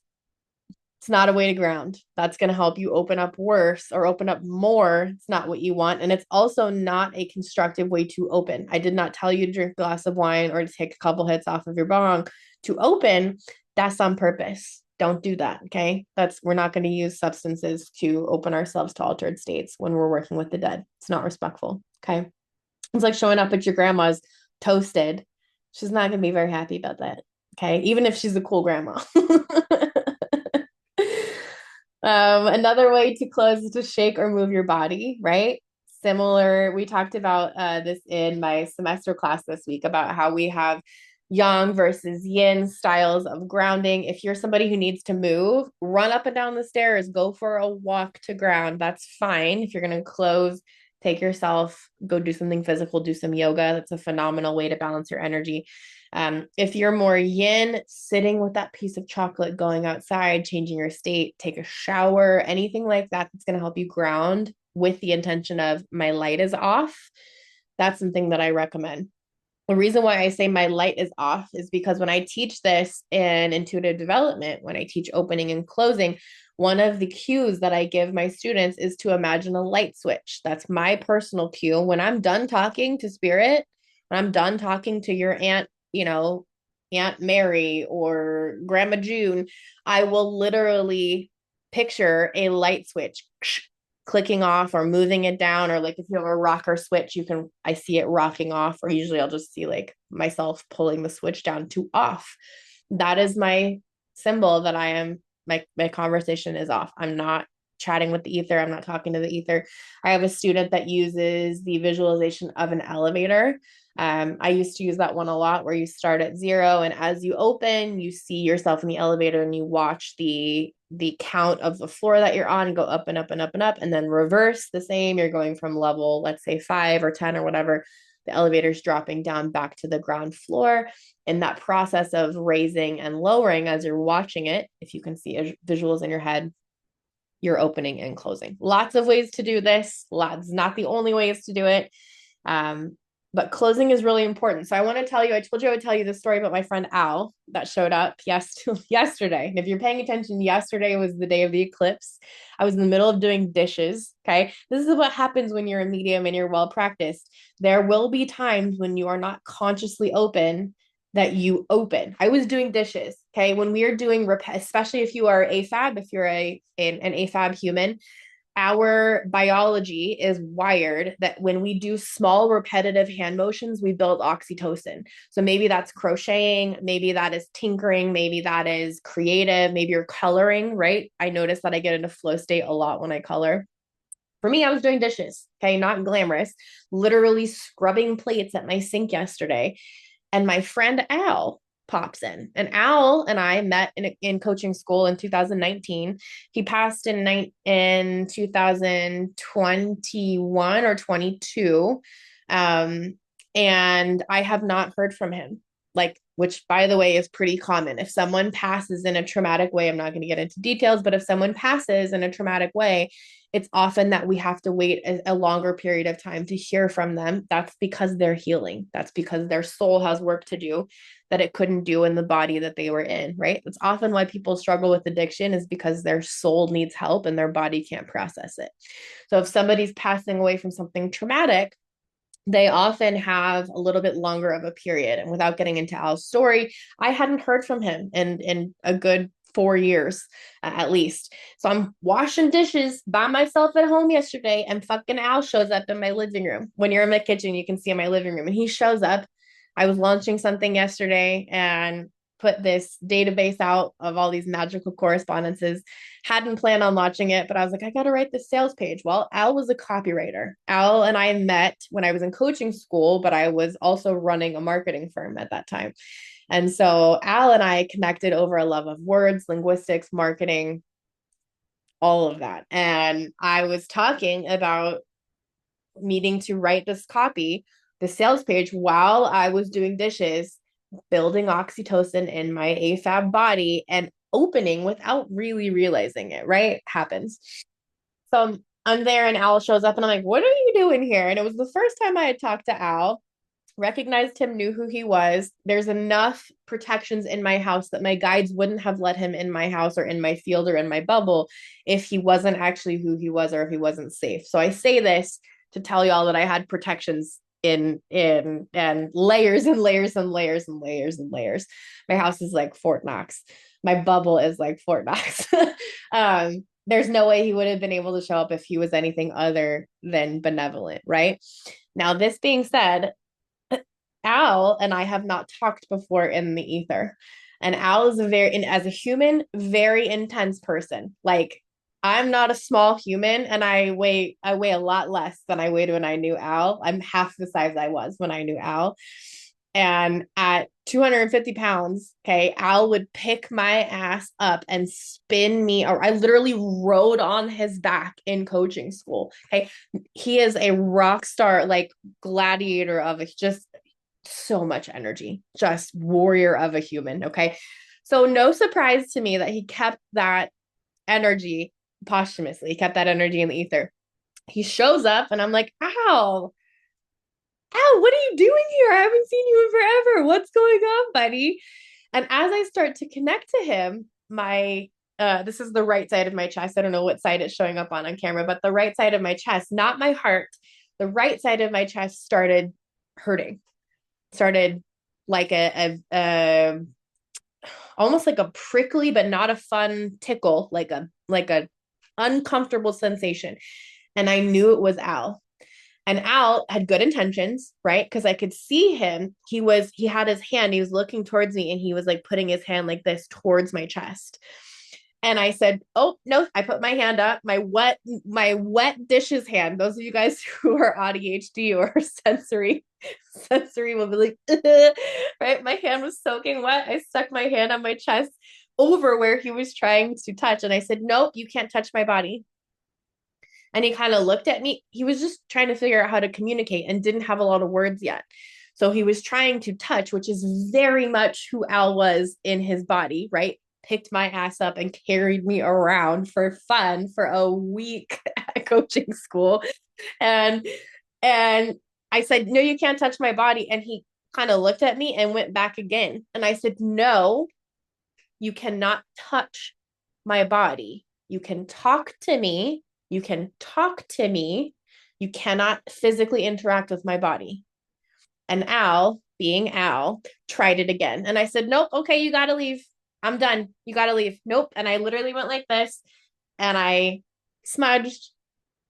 It's not a way to ground. That's going to help you open up worse or open up more. It's not what you want. And it's also not a constructive way to open. I did not tell you to drink a glass of wine or to take a couple hits off of your bong to open. That's on purpose. Don't do that. Okay. We're not going to use substances to open ourselves to altered states when we're working with the dead. It's not respectful. Okay. It's like showing up at your grandma's toasted. She's not going to be very happy about that. Okay. Even if she's a cool grandma. Another way to close is to shake or move your body, right? Similar, we talked about this in my semester class this week about how we have yang versus yin styles of grounding. If you're somebody who needs to move, run up and down the stairs, go for a walk to ground. That's fine. If you're going to close, take yourself, go do something physical, do some yoga. That's a phenomenal way to balance your energy. If you're more yin, sitting with that piece of chocolate, going outside, changing your state, take a shower, anything like that, that's going to help you ground with the intention of my light is off. That's something that I recommend. The reason why I say my light is off is because when I teach this in intuitive development, when I teach opening and closing, one of the cues that I give my students is to imagine a light switch. That's my personal cue. When I'm done talking to spirit, when I'm done talking to your aunt, Aunt Mary or Grandma June, I will literally picture a light switch clicking off or moving it down, or like if you have a rocker switch, I see it rocking off, or usually I'll just see like myself pulling the switch down to off. That is my symbol that my conversation is off. I'm not chatting with the ether. I'm not talking to the ether. I have a student that uses the visualization of an elevator. I used to use that one a lot, where you start at 0 and as you open, you see yourself in the elevator and you watch the count of the floor that you're on go up and up and up and up, and then reverse the same. You're going from level, let's say 5 or 10 or whatever. The elevator's dropping down back to the ground floor. In that process of raising and lowering, as you're watching it, if you can see visuals in your head, you're opening and closing. Lots of ways to do this. Lots, not the only ways to do it. But closing is really important. So I want to tell you, I told you I would tell you the story about my friend Al that showed up yesterday. And if you're paying attention, yesterday was the day of the eclipse. I was in the middle of doing dishes. Okay. This is what happens when you're a medium and you're well practiced. There will be times when you are not consciously open that you open. I was doing dishes. Okay. When we are doing, especially if you are AFAB, if you're an AFAB human, our biology is wired that when we do small repetitive hand motions, we build oxytocin. So maybe that's crocheting, maybe that is tinkering, maybe that is creative, maybe you're coloring, right? I notice that I get into flow state a lot when I color. For me, I was doing dishes, okay, not glamorous, literally scrubbing plates at my sink yesterday. And my friend Al pops in. And Al and I met in coaching school in 2019. He passed in 2021 or 22. And I have not heard from him. Like, which by the way is pretty common. If someone passes in a traumatic way, I'm not going to get into details, but if someone passes in a traumatic way, it's often that we have to wait a longer period of time to hear from them. That's because they're healing. That's because their soul has work to do that it couldn't do in the body that they were in, right? It's often why people struggle with addiction is because their soul needs help and their body can't process it. So if somebody's passing away from something traumatic, they often have a little bit longer of a period. And without getting into Al's story, I hadn't heard from him in a good 4 years at least. So I'm washing dishes by myself at home yesterday, and fucking Al shows up in my living room. When you're in my kitchen, you can see in my living room, and he shows up. I was launching something yesterday and put this database out of all these magical correspondences. Hadn't planned on launching it, but I was like, I got to write this sales page. Well, Al was a copywriter. Al and I met when I was in coaching school, but I was also running a marketing firm at that time. And so Al and I connected over a love of words, linguistics, marketing, all of that. And I was talking about needing to write this copy, the sales page, while I was doing dishes, building oxytocin in my AFAB body and opening without really realizing it, right? Happens. So I'm there and Al shows up and I'm like, what are you doing here? And it was the first time I had talked to Al, recognized him, knew who he was. There's enough protections in my house that my guides wouldn't have let him in my house or in my field or in my bubble if he wasn't actually who he was or if he wasn't safe. So I say this to tell y'all that I had protections in and layers and layers and layers and layers and layers. My house is like Fort Knox. My bubble is like Fort Knox. There's no way he would have been able to show up if he was anything other than benevolent, right? Now, this being said, Al and I have not talked before in the ether. And Al is as a human, very intense person. Like, I'm not a small human and I weigh a lot less than I weighed when I knew Al. I'm half the size I was when I knew Al. And at 250 pounds, okay, Al would pick my ass up and spin me. Or I literally rode on his back in coaching school. Okay. He is a rock star, like gladiator of just so much energy, just warrior of a human. Okay. So no surprise to me that he kept that energy posthumously. He kept that energy in the ether. He shows up and I'm like, ow, what are you doing here? I haven't seen you in forever. What's going on, buddy? And as I start to connect to him, my this is the right side of my chest. I don't know what side it's showing up on camera, but the right side of my chest, not my heart, the right side of my chest started hurting. Started like a almost like a prickly but not a fun tickle, like a uncomfortable sensation. And I knew it was Al. And Al had good intentions, right? Because I could see him. He had his hand, he was looking towards me and he was like putting his hand like this towards my chest. And I said, oh, no, I put my hand up, my wet dishes hand. Those of you guys who are ADHD or sensory will be like, right? My hand was soaking wet. I stuck my hand on my chest over where he was trying to touch. And I said, nope, you can't touch my body. And he kind of looked at me. He was just trying to figure out how to communicate and didn't have a lot of words yet. So he was trying to touch, which is very much who Al was in his body, right? Picked my ass up and carried me around for fun for a week at coaching school. And I said, no, you can't touch my body. And he kind of looked at me and went back again. And I said, no, you cannot touch my body. You can talk to me. You can talk to me. You cannot physically interact with my body. And Al, being Al, tried it again. And I said, nope, okay, you got to leave. I'm done. You got to leave. Nope. And I literally went like this and I smudged,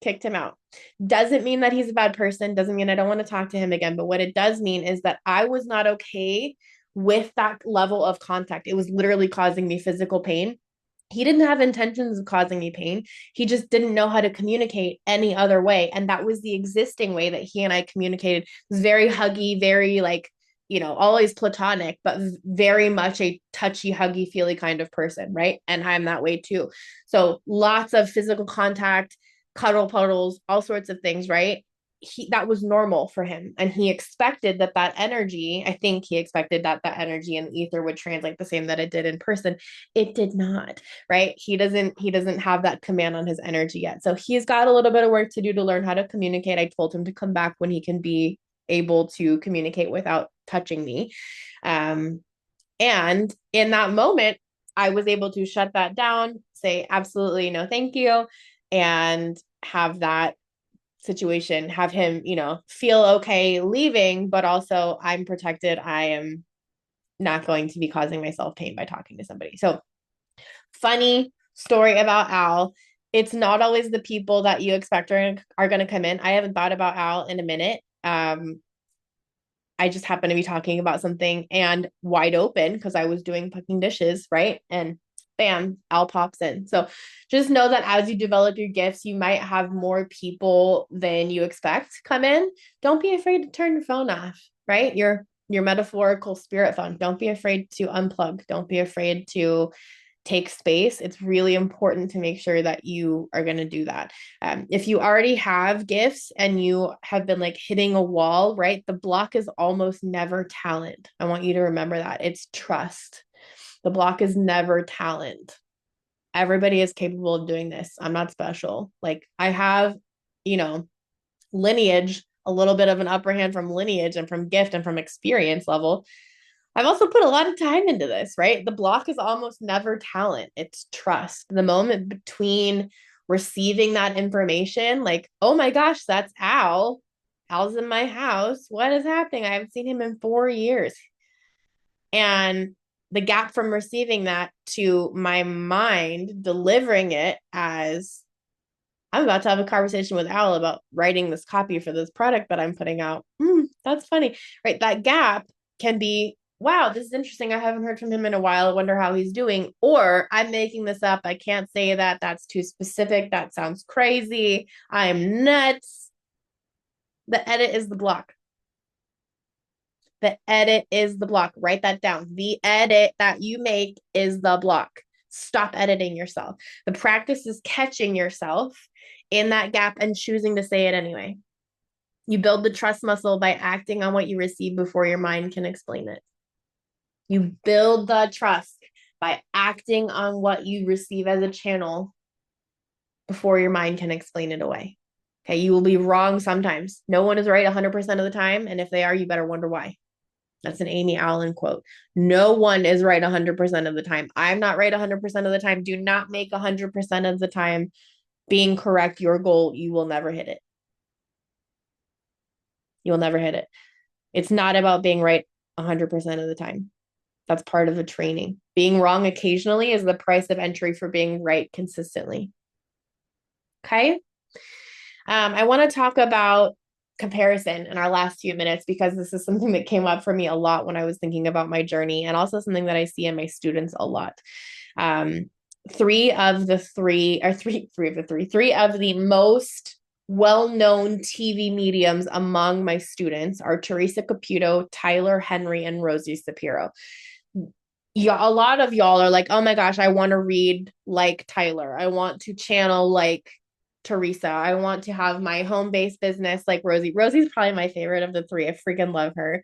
kicked him out. Doesn't mean that he's a bad person. Doesn't mean I don't want to talk to him again. But what it does mean is that I was not okay with that level of contact. It was literally causing me physical pain. He didn't have intentions of causing me pain. He just didn't know how to communicate any other way. And that was the existing way that he and I communicated. It was very huggy, very like, always platonic, but very much a touchy, huggy, feely kind of person, right? And I'm that way too. So lots of physical contact, cuddle puddles, all sorts of things, right? That was normal for him, and he expected that energy, I think he expected that energy in the ether would translate the same that it did in person. It did not, right? He doesn't have that command on his energy yet, so he's got a little bit of work to do to learn how to communicate. I told him to come back when he can be able to communicate without touching me. And in that moment, I was able to shut that down, say absolutely no thank you, and have that situation, have him, feel okay leaving, but also I'm protected. I am not going to be causing myself pain by talking to somebody. So, funny story about Al. It's not always the people that you expect are going to come in. I haven't thought about Al in a minute. I just happened to be talking about something and wide open because I was doing cooking dishes, right? And bam, Al pops in. So just know that as you develop your gifts, you might have more people than you expect come in. Don't be afraid to turn your phone off, right? Your metaphorical spirit phone. Don't be afraid to unplug. Don't be afraid to take space. It's really important to make sure that you are going to do that. If you already have gifts and you have been like hitting a wall, right? The block is almost never talent. I want you to remember that. It's trust. The block is never talent. Everybody is capable of doing this. I'm not special. Like I have, lineage, a little bit of an upper hand from lineage and from gift and from experience level. I've also put a lot of time into this, right? The block is almost never talent, it's trust. The moment between receiving that information, like, oh my gosh, that's Al. Al's in my house. What is happening? I haven't seen him in 4 years. And the gap from receiving that to my mind delivering it as I'm about to have a conversation with Al about writing this copy for this product that I'm putting out. That's funny, right? That gap can be, wow, this is interesting. I haven't heard from him in a while. I wonder how he's doing. Or I'm making this up. I can't say that. That's too specific. That sounds crazy. I am nuts. The edit is the block. The edit is the block. Write that down. The edit that you make is the block. Stop editing yourself. The practice is catching yourself in that gap and choosing to say it anyway. You build the trust muscle by acting on what you receive before your mind can explain it. You build the trust by acting on what you receive as a channel before your mind can explain it away. Okay, you will be wrong sometimes. No one is right 100% of the time. And if they are, you better wonder why. That's an Amy Allen quote. No one is right 100% of the time. I'm not right 100% of the time. Do not make 100% of the time being correct your goal. You will never hit it. You'll never hit it. It's not about being right 100% of the time. That's part of the training. Being wrong occasionally is the price of entry for being right consistently. Okay. I want to talk about comparison in our last few minutes because this is something that came up for me a lot when I was thinking about my journey, and also something that I see in my students a lot. Three of the most well-known TV mediums among my students are Teresa Caputo, Tyler Henry, and Rosie Sapiro. Yeah, a lot of y'all are like, oh my gosh, I want to read like Tyler. I want to channel like Teresa. I want to have my home-based business like Rosie. Rosie's probably my favorite of the three. I freaking love her.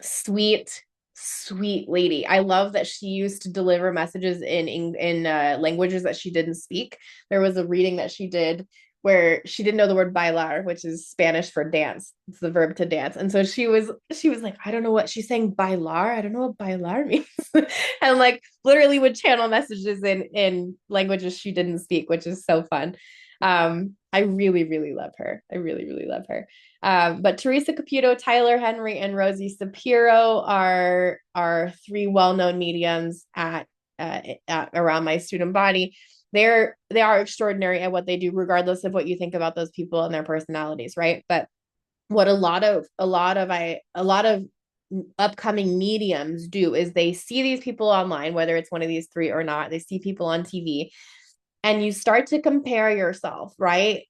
Sweet, sweet lady. I love that she used to deliver messages in languages that she didn't speak. There was a reading that she did where she didn't know the word bailar, which is Spanish for dance. It's the verb to dance. And so she was like, I don't know what she's saying, bailar. I don't know what bailar means. And like literally would channel messages in languages she didn't speak, which is so fun. I really, really love her. I really, really love her. But Teresa Caputo, Tyler Henry, and Rosie Sapiro are three well-known mediums at around my student body. They are extraordinary at what they do, regardless of what you think about those people and their personalities, right? But what a lot of upcoming mediums do is they see these people online, whether it's one of these three or not, they see people on TV, and you start to compare yourself, right?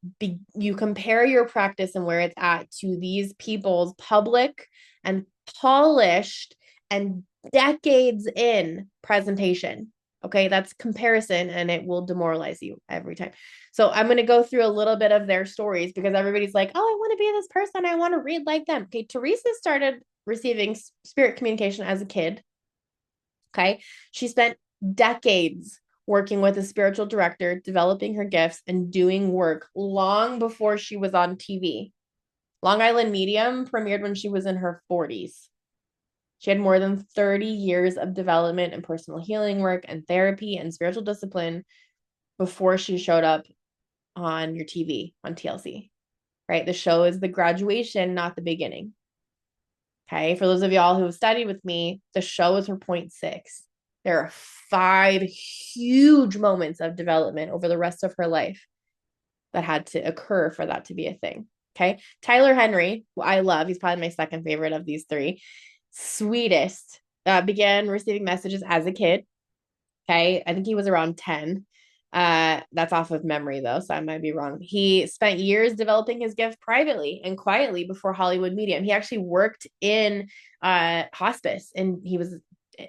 You compare your practice and where it's at to these people's public and polished and decades in presentation. Okay, that's comparison and it will demoralize you every time. So I'm going to go through a little bit of their stories because everybody's like, oh, I want to be this person. I want to read like them. Okay, Teresa started receiving spirit communication as a kid. Okay, she spent decades working with a spiritual director, developing her gifts and doing work long before she was on TV. Long Island Medium premiered when she was in her 40s. She had more than 30 years of development and personal healing work and therapy and spiritual discipline before she showed up on your TV, on TLC, right? The show is the graduation, not the beginning. Okay. For those of y'all who have studied with me, the show is her 0.6. There are 5 huge moments of development over the rest of her life that had to occur for that to be a thing. Okay. Tyler Henry, who I love, he's probably my second favorite of these 3. Sweetest, began receiving messages as a kid. Okay. I think he was around 10. That's off of memory though, so I might be wrong. He spent years developing his gift privately and quietly before Hollywood Medium. He actually worked in hospice and he was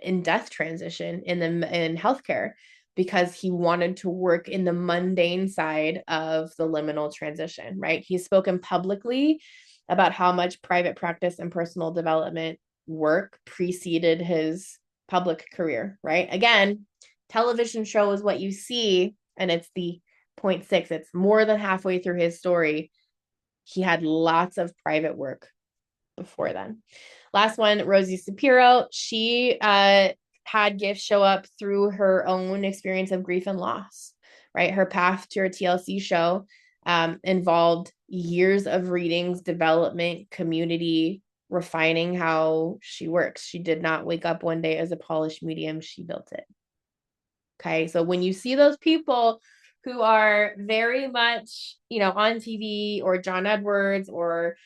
in death transition in healthcare because he wanted to work in the mundane side of the liminal transition, right? He's spoken publicly about how much private practice and personal development work preceded his public career, right? Again, television show is what you see, and it's the 0.6. It's more than halfway through his story. He had lots of private work before then. Last one, Rosie Shapiro. She had gifts show up through her own experience of grief and loss, right? Her path to her TLC show involved years of readings, development, community, refining how she works. She did not wake up one day as a polished medium. She built it. Okay. So when you see those people who are very much, on TV, or John Edwards or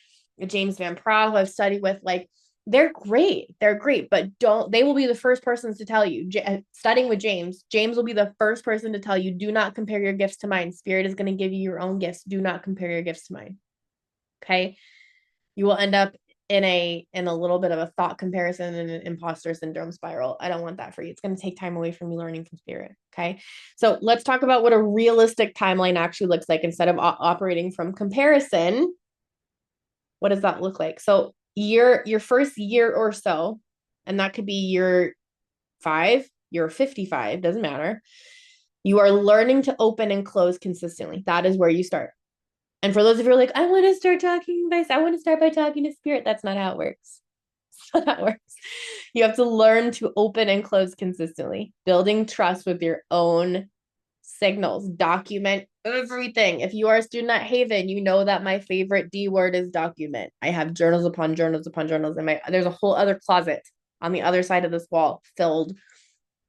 James Van Praagh, who I've studied with, like, they're great. They're great, but they will be the first persons to tell you, studying with James will be the first person to tell you, do not compare your gifts to mine. Spirit is going to give you your own gifts. Do not compare your gifts to mine. Okay. You will end up in a little bit of a thought comparison and an imposter syndrome spiral. I don't want that for you. It's going to take time away from you learning from spirit. Okay. So let's talk about what a realistic timeline actually looks like instead of operating from comparison. What does that look like? So your first year or so, and that could be year 5, year 55, doesn't matter. You are learning to open and close consistently. That is where you start. And for those of you who are like, I want to start by talking to spirit. That's not how it works. That's not how it works. You have to learn to open and close consistently, building trust with your own signals. Document everything. If you are a student at Haven, you know that my favorite D word is document. I have journals upon journals upon journals. And there's a whole other closet on the other side of this wall filled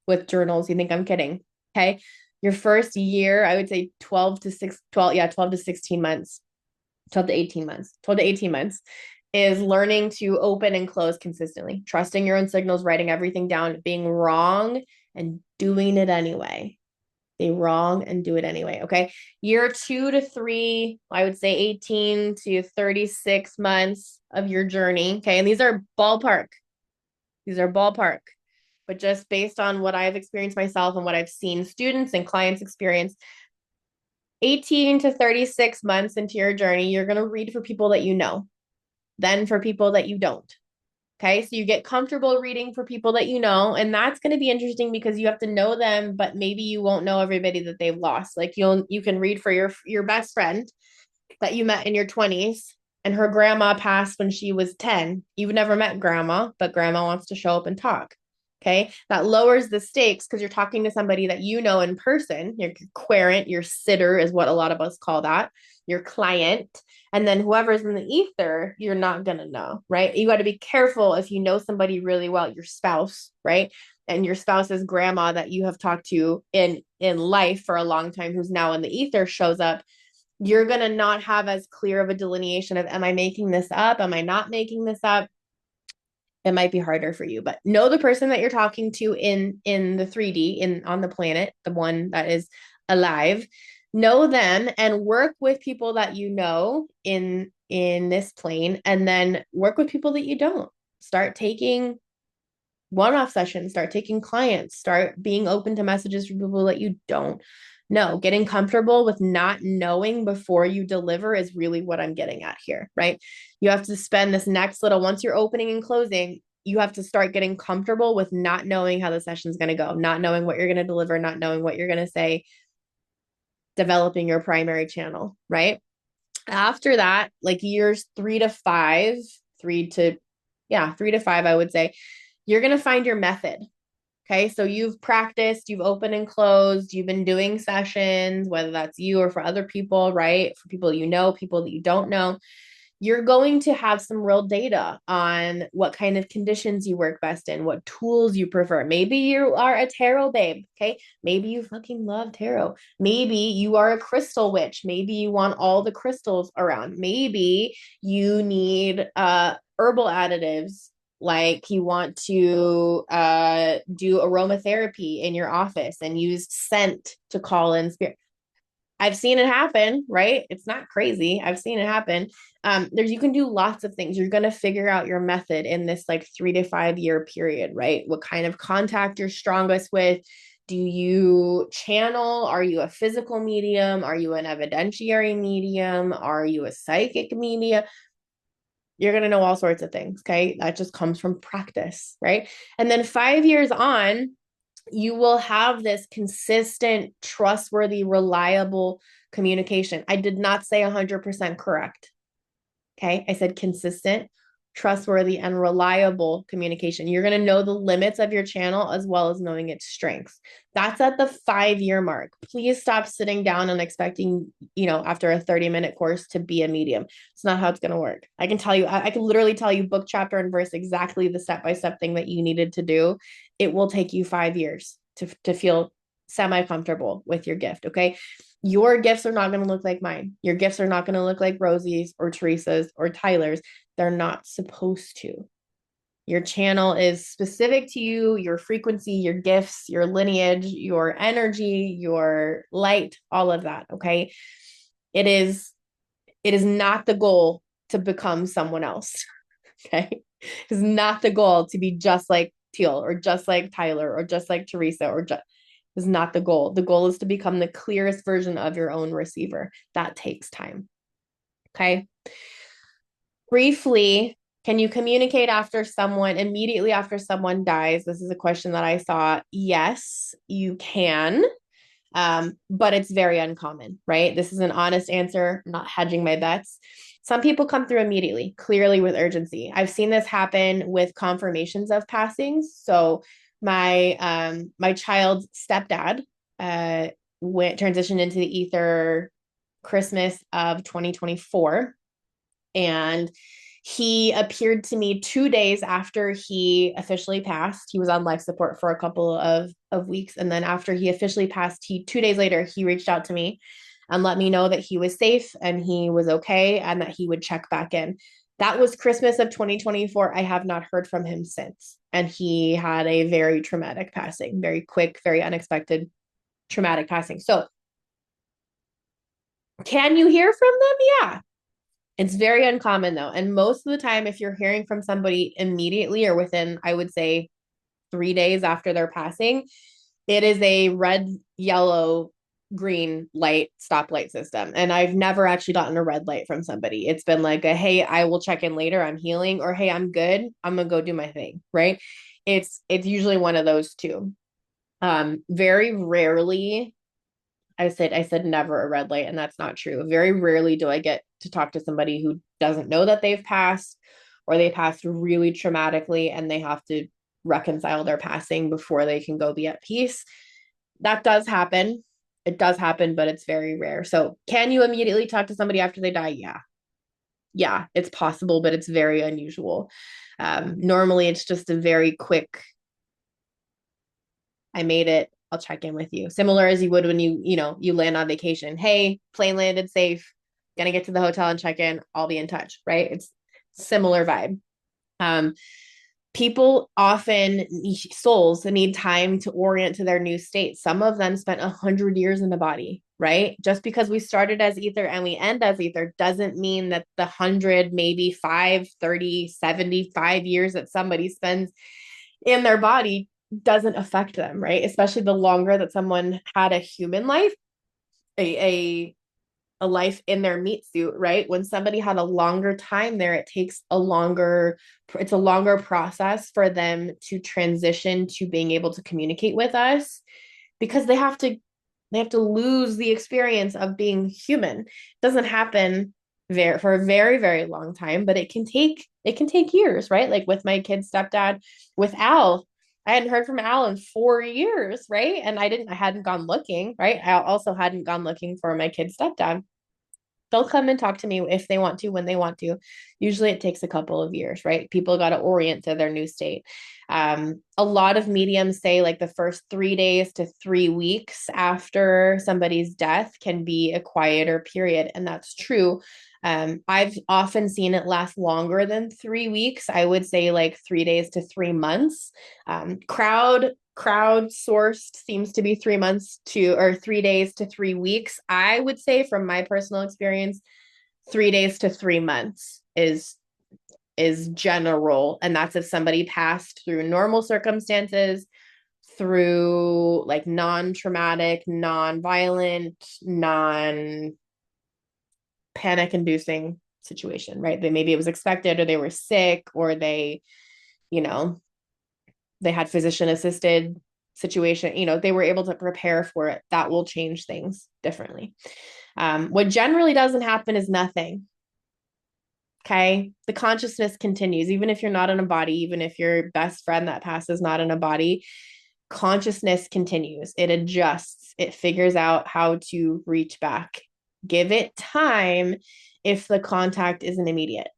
with journals. You think I'm kidding? Okay. Your first year, I would say 12 to 16 months, 12 to 18 months, 12 to 18 months is learning to open and close consistently, trusting your own signals, writing everything down, being wrong and doing it anyway. Be wrong and do it anyway. Okay. Year 2 to 3, I would say 18 to 36 months of your journey. Okay. And these are ballpark. But just based on what I've experienced myself and what I've seen students and clients experience, 18 to 36 months into your journey, you're going to read for people that you know, then for people that you don't. Okay. So you get comfortable reading for people that you know, and that's going to be interesting because you have to know them, but maybe you won't know everybody that they've lost. Like you can read for your best friend that you met in your 20s and her grandma passed when she was 10. You've never met grandma, but grandma wants to show up and talk. Okay. That lowers the stakes because you're talking to somebody that you know in person. Your querent, your sitter is what a lot of us call that, your client. And then whoever's in the ether, you're not going to know, right? You got to be careful if you know somebody really well, your spouse, right? And your spouse's grandma that you have talked to in life for a long time, who's now in the ether, shows up. You're going to not have as clear of a delineation of, am I making this up? Am I not making this up? it might be harder for you. But know the person that you're talking to in the 3D, in on the planet, the one that is alive. Know them and work with people that you know in this plane, and then work with people that you don't. Start taking one-off sessions, start taking clients, start being open to messages from people that you don't know. Getting comfortable with not knowing before you deliver is really what I'm getting at here, right? You have to spend this next little, once you're opening and closing, you have to start getting comfortable with not knowing how the session's going to go, not knowing what you're going to deliver, not knowing what you're going to say, developing your primary channel, right? After that, like years 3 to 5, 3 to 5, I would say, you're going to find your method. Okay. So you've practiced, you've opened and closed, you've been doing sessions, whether that's you or for other people, right? For people you know, people that you don't know. You're going to have some real data on what kind of conditions you work best in, what tools you prefer. Maybe you are a tarot babe. Okay. Maybe you fucking love tarot. Maybe you are a crystal witch. Maybe you want all the crystals around. Maybe you need herbal additives, like you want to do aromatherapy in your office and use scent to call in spirit. I've seen it happen, right? It's not crazy. I've seen it happen. You can do lots of things. You're going to figure out your method in this like 3 to 5 year period, right? What kind of contact you're strongest with. Do you channel? Are you a physical medium? Are you an evidentiary medium? Are you a psychic medium? You're going to know all sorts of things. Okay. That just comes from practice, right? And then 5 years on, you will have this consistent, trustworthy, reliable communication. I did not say 100% correct. Okay. I said consistent, trustworthy, and reliable communication. You're going to know the limits of your channel as well as knowing its strengths. That's at the 5 year mark. Please stop sitting down and expecting, after a 30-minute course to be a medium. It's not how it's going to work. I can tell you, I can literally tell you book, chapter, and verse exactly the step-by-step thing that you needed to do. It will take you 5 years to feel semi-comfortable with your gift. Okay. Your gifts are not going to look like mine. Your gifts are not going to look like Rosie's or Teresa's or Tyler's. They're not supposed to. Your channel is specific to you, your frequency, your gifts, your lineage, your energy, your light, all of that. Okay. It is not the goal to become someone else. Okay. It's not the goal to be just like Teal or just like Tyler or just like Teresa or just is not the goal. The goal is to become the clearest version of your own receiver. That takes time. Okay. Briefly, can you communicate immediately after someone dies? This is a question that I saw. Yes, you can. But it's very uncommon, right? This is an honest answer. I'm not hedging my bets. Some people come through immediately, clearly with urgency. I've seen this happen with confirmations of passings. So my child's stepdad transitioned into the ether Christmas of 2024, and he appeared to me 2 days after he officially passed. He was on life support for a couple of weeks, and then after he officially passed, 2 days later he reached out to me and let me know that he was safe and he was okay and that he would check back in. That was Christmas of 2024. I have not heard from him since. And he had a very traumatic passing, very quick, very unexpected, traumatic passing. So, can you hear from them? Yeah. It's very uncommon though. And most of the time, if you're hearing from somebody immediately or within, I would say, 3 days after their passing, it is a red, yellow, green light stoplight system. And I've never actually gotten a red light from somebody. It's been like a, hey, I will check in later. I'm healing, or hey, I'm good. I'm gonna go do my thing. Right. It's usually one of those two. Very rarely, I said never a red light, and that's not true. Very rarely do I get to talk to somebody who doesn't know that they've passed, or they passed really traumatically and they have to reconcile their passing before they can go be at peace. That does happen. It does happen, but it's very rare. So, can you immediately talk to somebody after they die? Yeah. Yeah, it's possible, but it's very unusual. Normally, it's just a very quick, I made it. I'll check in with you. Similar as you would when you land on vacation. Hey, plane landed safe. Gonna get to the hotel and check in. I'll be in touch, right? It's similar vibe. People often, souls need time to orient to their new state. Some of them spent 100 years in the body, right? Just because we started as ether and we end as ether doesn't mean that the 100, maybe 5, 30, 75 years that somebody spends in their body doesn't affect them, right? Especially the longer that someone had a human life, a a life in their meat suit, right? When somebody had a longer time there, it's a longer process for them to transition to being able to communicate with us, because they have to lose the experience of being human. It doesn't happen for a very, very long time, but it can take years, right? Like with my kid's stepdad, with Al, I hadn't heard from Al in 4 years, right? And I hadn't gone looking, right? I also hadn't gone looking for my kid's stepdad. They'll come and talk to me if they want to, when they want to. Usually it takes a couple of years, right? People got to orient to their new state. A lot of mediums say like the first 3 days to 3 weeks after somebody's death can be a quieter period. And that's true. I've often seen it last longer than 3 weeks. I would say like 3 days to 3 months. Crowd sourced seems to be 3 months to, or 3 days to 3 weeks. I would say from my personal experience, 3 days to 3 months is general. And that's if somebody passed through normal circumstances, through like non-traumatic, non-violent, non-panic inducing situation, right? They maybe it was expected, or they were sick, or you know, they had physician assisted situation, they were able to prepare for it. That will change things differently. What generally doesn't happen is nothing. Okay. The consciousness continues, even if you're not in a body, even if your best friend that passes not in a body, consciousness continues. It adjusts, it figures out how to reach back. Give it time if the contact isn't immediate.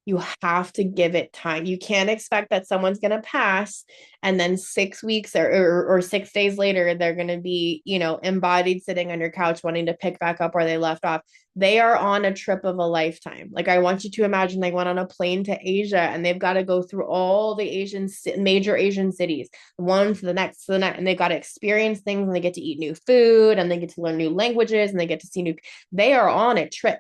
You have to give it time. You can't expect that someone's going to pass and then 6 weeks or 6 days later, they're going to be, embodied sitting on your couch wanting to pick back up where they left off. They are on a trip of a lifetime. Like, I want you to imagine they went on a plane to Asia and they've got to go through all the major Asian cities, one to the next to the next, and they've got to experience things, and they get to eat new food, and they get to learn new languages, and they get to see they are on a trip.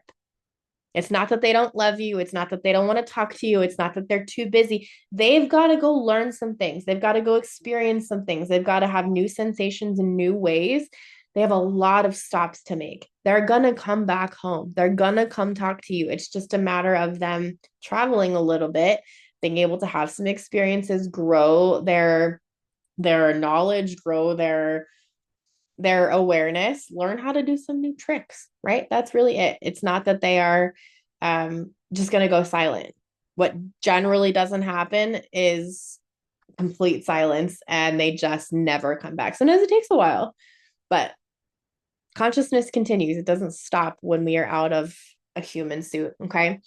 It's not that they don't love you. It's not that they don't want to talk to you. It's not that they're too busy. They've got to go learn some things. They've got to go experience some things. They've got to have new sensations and new ways. They have a lot of stops to make. They're going to come back home. They're going to come talk to you. It's just a matter of them traveling a little bit, being able to have some experiences, grow their knowledge, grow their awareness, learn how to do some new tricks, right? That's really it. It's not that they are just going to go silent. What generally doesn't happen is complete silence, and they just never come back. Sometimes it takes a while, but consciousness continues. It doesn't stop when we are out of a human suit. Okay.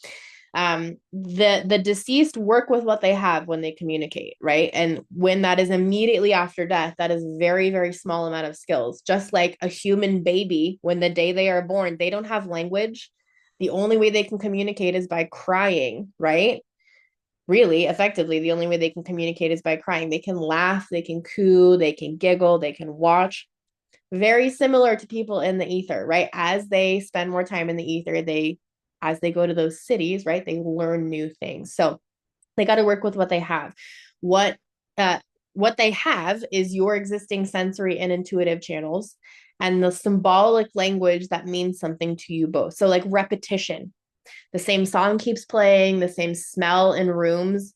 The deceased work with what they have when they communicate, right? And when that is immediately after death, that is very, very small amount of skills. Just like a human baby, when the day they are born, they don't have language. The only way they can communicate is by crying, right? Really, effectively, the only way they can communicate is by crying. They can laugh, they can coo, they can giggle, they can watch. Very similar to people in the ether, right? As they spend more time in the ether, as they go to those cities, right, they learn new things. So they got to work with what they have. What they have is your existing sensory and intuitive channels, and the symbolic language that means something to you both. So like repetition. The same song keeps playing, the same smell in rooms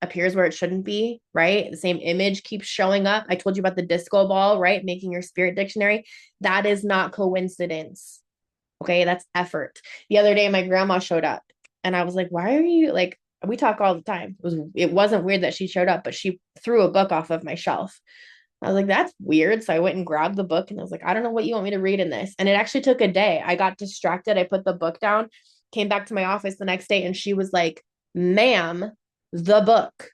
appears where it shouldn't be, right? The same image keeps showing up. I told you about the disco ball, right? Making your spirit dictionary. That is not coincidence. Okay, that's effort. The other day, my grandma showed up, and I was like, "Why are you like?" We talk all the time. It wasn't weird that she showed up, but she threw a book off of my shelf. I was like, "That's weird." So I went and grabbed the book, and I was like, "I don't know what you want me to read in this." And it actually took a day. I got distracted. I put the book down, came back to my office the next day, and she was like, "Ma'am, the book."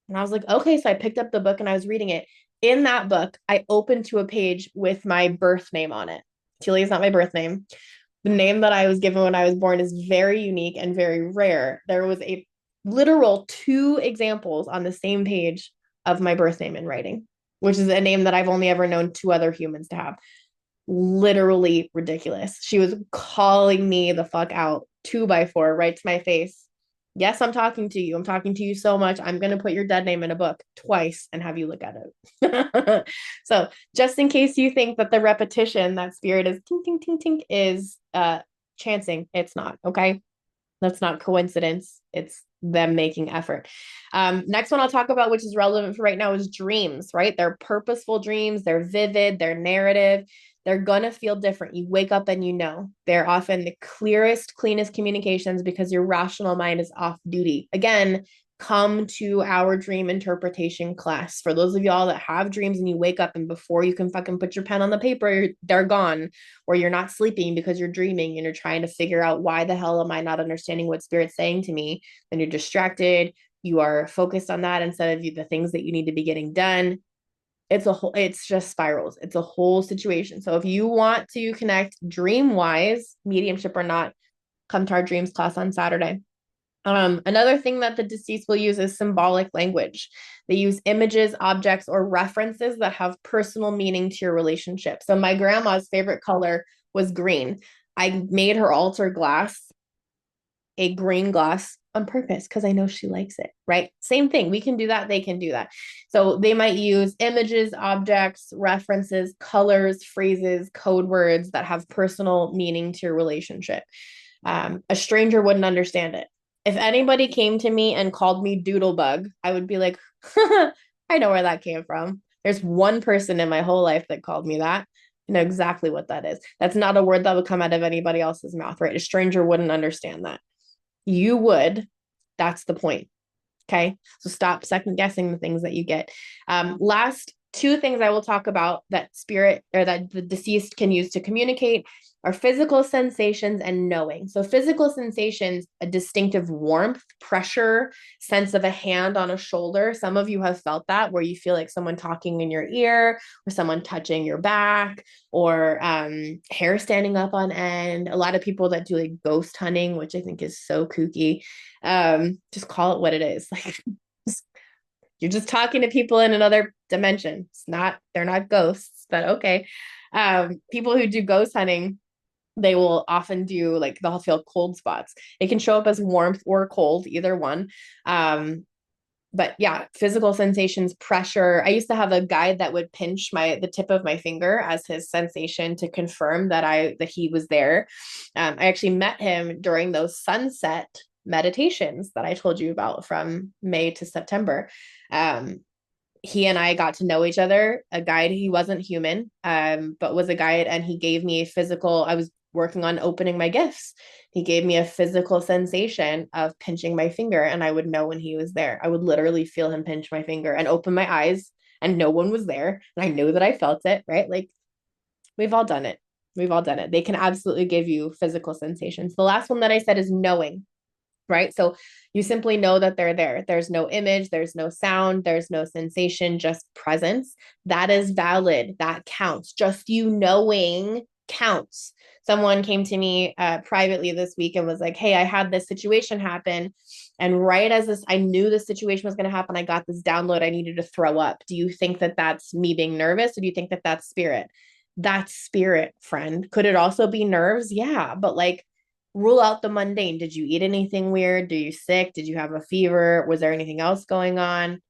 And I was like, "Okay." So I picked up the book and I was reading it. In that book, I opened to a page with my birth name on it. Telia is not my birth name. The name that I was given when I was born is very unique and very rare. There was literal two examples on the same page of my birth name in writing, which is a name that I've only ever known two other humans to have. Literally ridiculous. She was calling me the fuck out, 2x4, right to my face. Yes, I'm talking to you. I'm talking to you so much. I'm going to put your dead name in a book twice and have you look at it. So, just in case you think that the repetition, that spirit is tink, tink, tink, tink, is chancing, it's not. Okay. That's not coincidence. It's them making effort. Next one I'll talk about, which is relevant for right now, is dreams, right? They're purposeful dreams. They're vivid. They're narrative. They're going to feel different. You wake up and you know. They're often the clearest, cleanest communications because your rational mind is off duty. Again, come to our dream interpretation class. For those of y'all that have dreams and you wake up and before you can fucking put your pen on the paper, they're gone, or you're not sleeping because you're dreaming and you're trying to figure out why the hell am I not understanding what spirit's saying to me, then you're distracted. You are focused on that instead of the things that you need to be getting done. It's just spirals. It's a whole situation. So if you want to connect dream wise, mediumship or not, come to our dreams class on Saturday. Another thing that the deceased will use is symbolic language. They use images, objects, or references that have personal meaning to your relationship. So my grandma's favorite color was green. I made her altar glass a green glass on purpose because I know she likes it, right? Same thing. We can do that. They can do that. So they might use images, objects, references, colors, phrases, code words that have personal meaning to your relationship. A stranger wouldn't understand it. If anybody came to me and called me doodlebug, I would be like, I know where that came from. There's one person in my whole life that called me that. I know exactly what that is. That's not a word that would come out of anybody else's mouth, right? A stranger wouldn't understand that. You would. That's the point. Okay. So stop second guessing the things that you get. Last two things I will talk about that spirit or that the deceased can use to communicate are physical sensations and knowing. So physical sensations, a distinctive warmth, pressure, sense of a hand on a shoulder. Some of you have felt that where you feel like someone talking in your ear or someone touching your back or hair standing up on end. A lot of people that do like ghost hunting, which I think is so kooky. Just call it what it is. Like you're just talking to people in another dimension. They're not ghosts, but okay. People who do ghost hunting, they will often do like they'll feel cold spots. It can show up as warmth or cold, either one. But yeah, physical sensations, pressure. I used to have a guide that would pinch the tip of my finger as his sensation to confirm that he was there. I actually met him during those sunset meditations that I told you about from May to September. He and I got to know each other. A guide, he wasn't human, but was a guide, and he gave me I was working on opening my gifts. He gave me a physical sensation of pinching my finger, and I would know when he was there. I would literally feel him pinch my finger and open my eyes, and no one was there. And I knew that I felt it, right? Like we've all done it. We've all done it. They can absolutely give you physical sensations. The last one that I said is knowing, right? So you simply know that they're there. There's no image, there's no sound, there's no sensation, just presence. That is valid. That counts. Just you knowing counts. Someone came to me privately this week and was like, hey, I had this situation happen. And right as I knew this situation was going to happen, I got this download. I needed to throw up. Do you think that that's me being nervous? Or do you think that that's spirit? That's spirit, friend. Could it also be nerves? Yeah. But like, rule out the mundane. Did you eat anything weird? Are you sick? Did you have a fever? Was there anything else going on?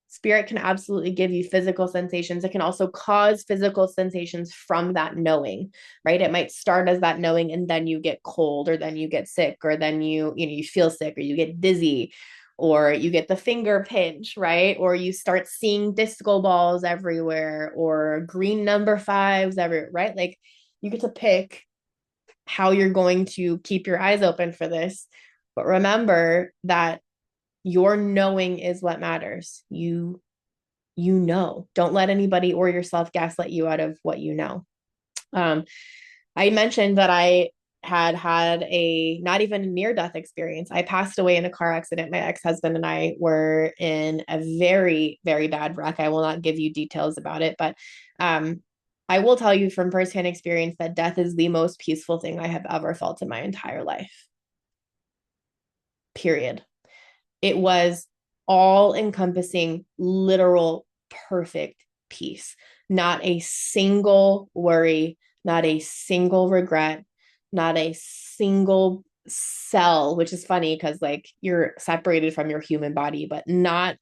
Spirit can absolutely give you physical sensations. It can also cause physical sensations from that knowing, right? It might start as that knowing and then you get cold or then you get sick or then you feel sick or you get dizzy or you get the finger pinch, right? Or you start seeing disco balls everywhere or green number fives everywhere, right? Like you get to pick how you're going to keep your eyes open for this. But remember that your knowing is what matters. You know. Don't let anybody or yourself gaslight you out of what you know. I mentioned that I had a not even a near death experience. I passed away in a car accident. My ex-husband and I were in a very, very bad wreck. I will not give you details about it, but I will tell you from firsthand experience that death is the most peaceful thing I have ever felt in my entire life. period. It was all encompassing, literal, perfect peace. Not a single worry, not a single regret, not a single cell, which is funny because like you're separated from your human body, but not,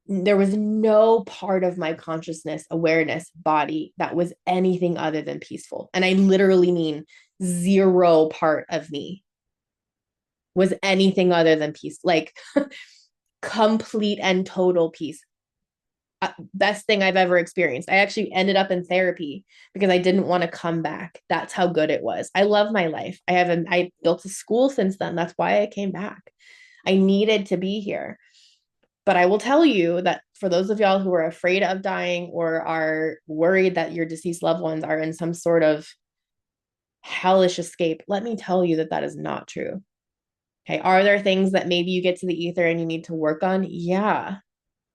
there was no part of my consciousness, awareness, body that was anything other than peaceful. And I literally mean zero part of me was anything other than peace, like complete and total peace. Best thing I've ever experienced. I actually ended up in therapy because I didn't want to come back. That's how good it was. I love my life. I built a school since then. That's why I came back. I needed to be here. But I will tell you that for those of y'all who are afraid of dying or are worried that your deceased loved ones are in some sort of hellish escape, let me tell you that that is not true. Okay. Are there things that maybe you get to the ether and you need to work on? Yeah,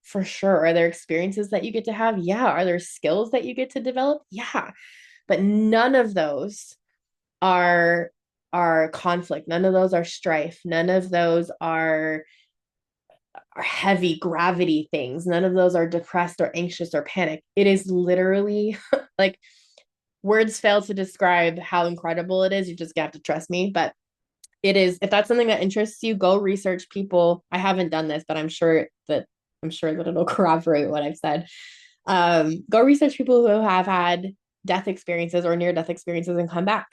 for sure. Are there experiences that you get to have? Yeah. Are there skills that you get to develop? Yeah. But none of those are conflict. None of those are strife. None of those are heavy gravity things. None of those are depressed or anxious or panic. It is literally like words fail to describe how incredible it is. You just have to trust me. But it is, if that's something that interests you, go research people. I haven't done this, but I'm sure that it'll corroborate what I've said. Go research people who have had death experiences or near death experiences and come back.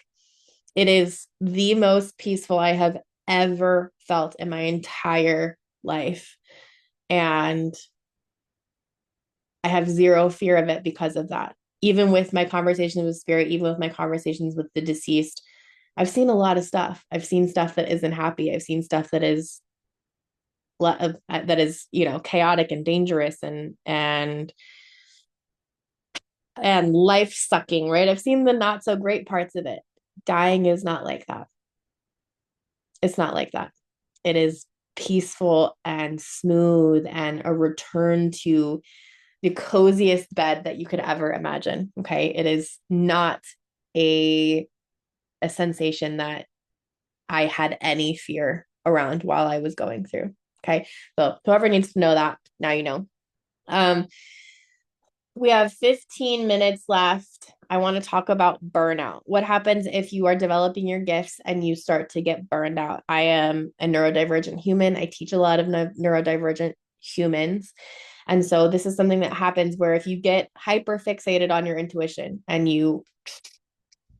It is the most peaceful I have ever felt in my entire life. And I have zero fear of it because of that. Even with my conversations with spirit, even with my conversations with the deceased, I've seen a lot of stuff. I've seen stuff that isn't happy. I've seen stuff that is chaotic and dangerous and life sucking, right? I've seen the not so great parts of it. Dying is not like that. It's not like that. It is peaceful and smooth and a return to the coziest bed that you could ever imagine. Okay. It is not a sensation that I had any fear around while I was going through. Okay. So whoever needs to know that, now you know. We have 15 minutes left. I want to talk about burnout. What happens if you are developing your gifts and you start to get burned out? I am a neurodivergent human. I teach a lot of neurodivergent humans. And so this is something that happens where if you get hyper fixated on your intuition and you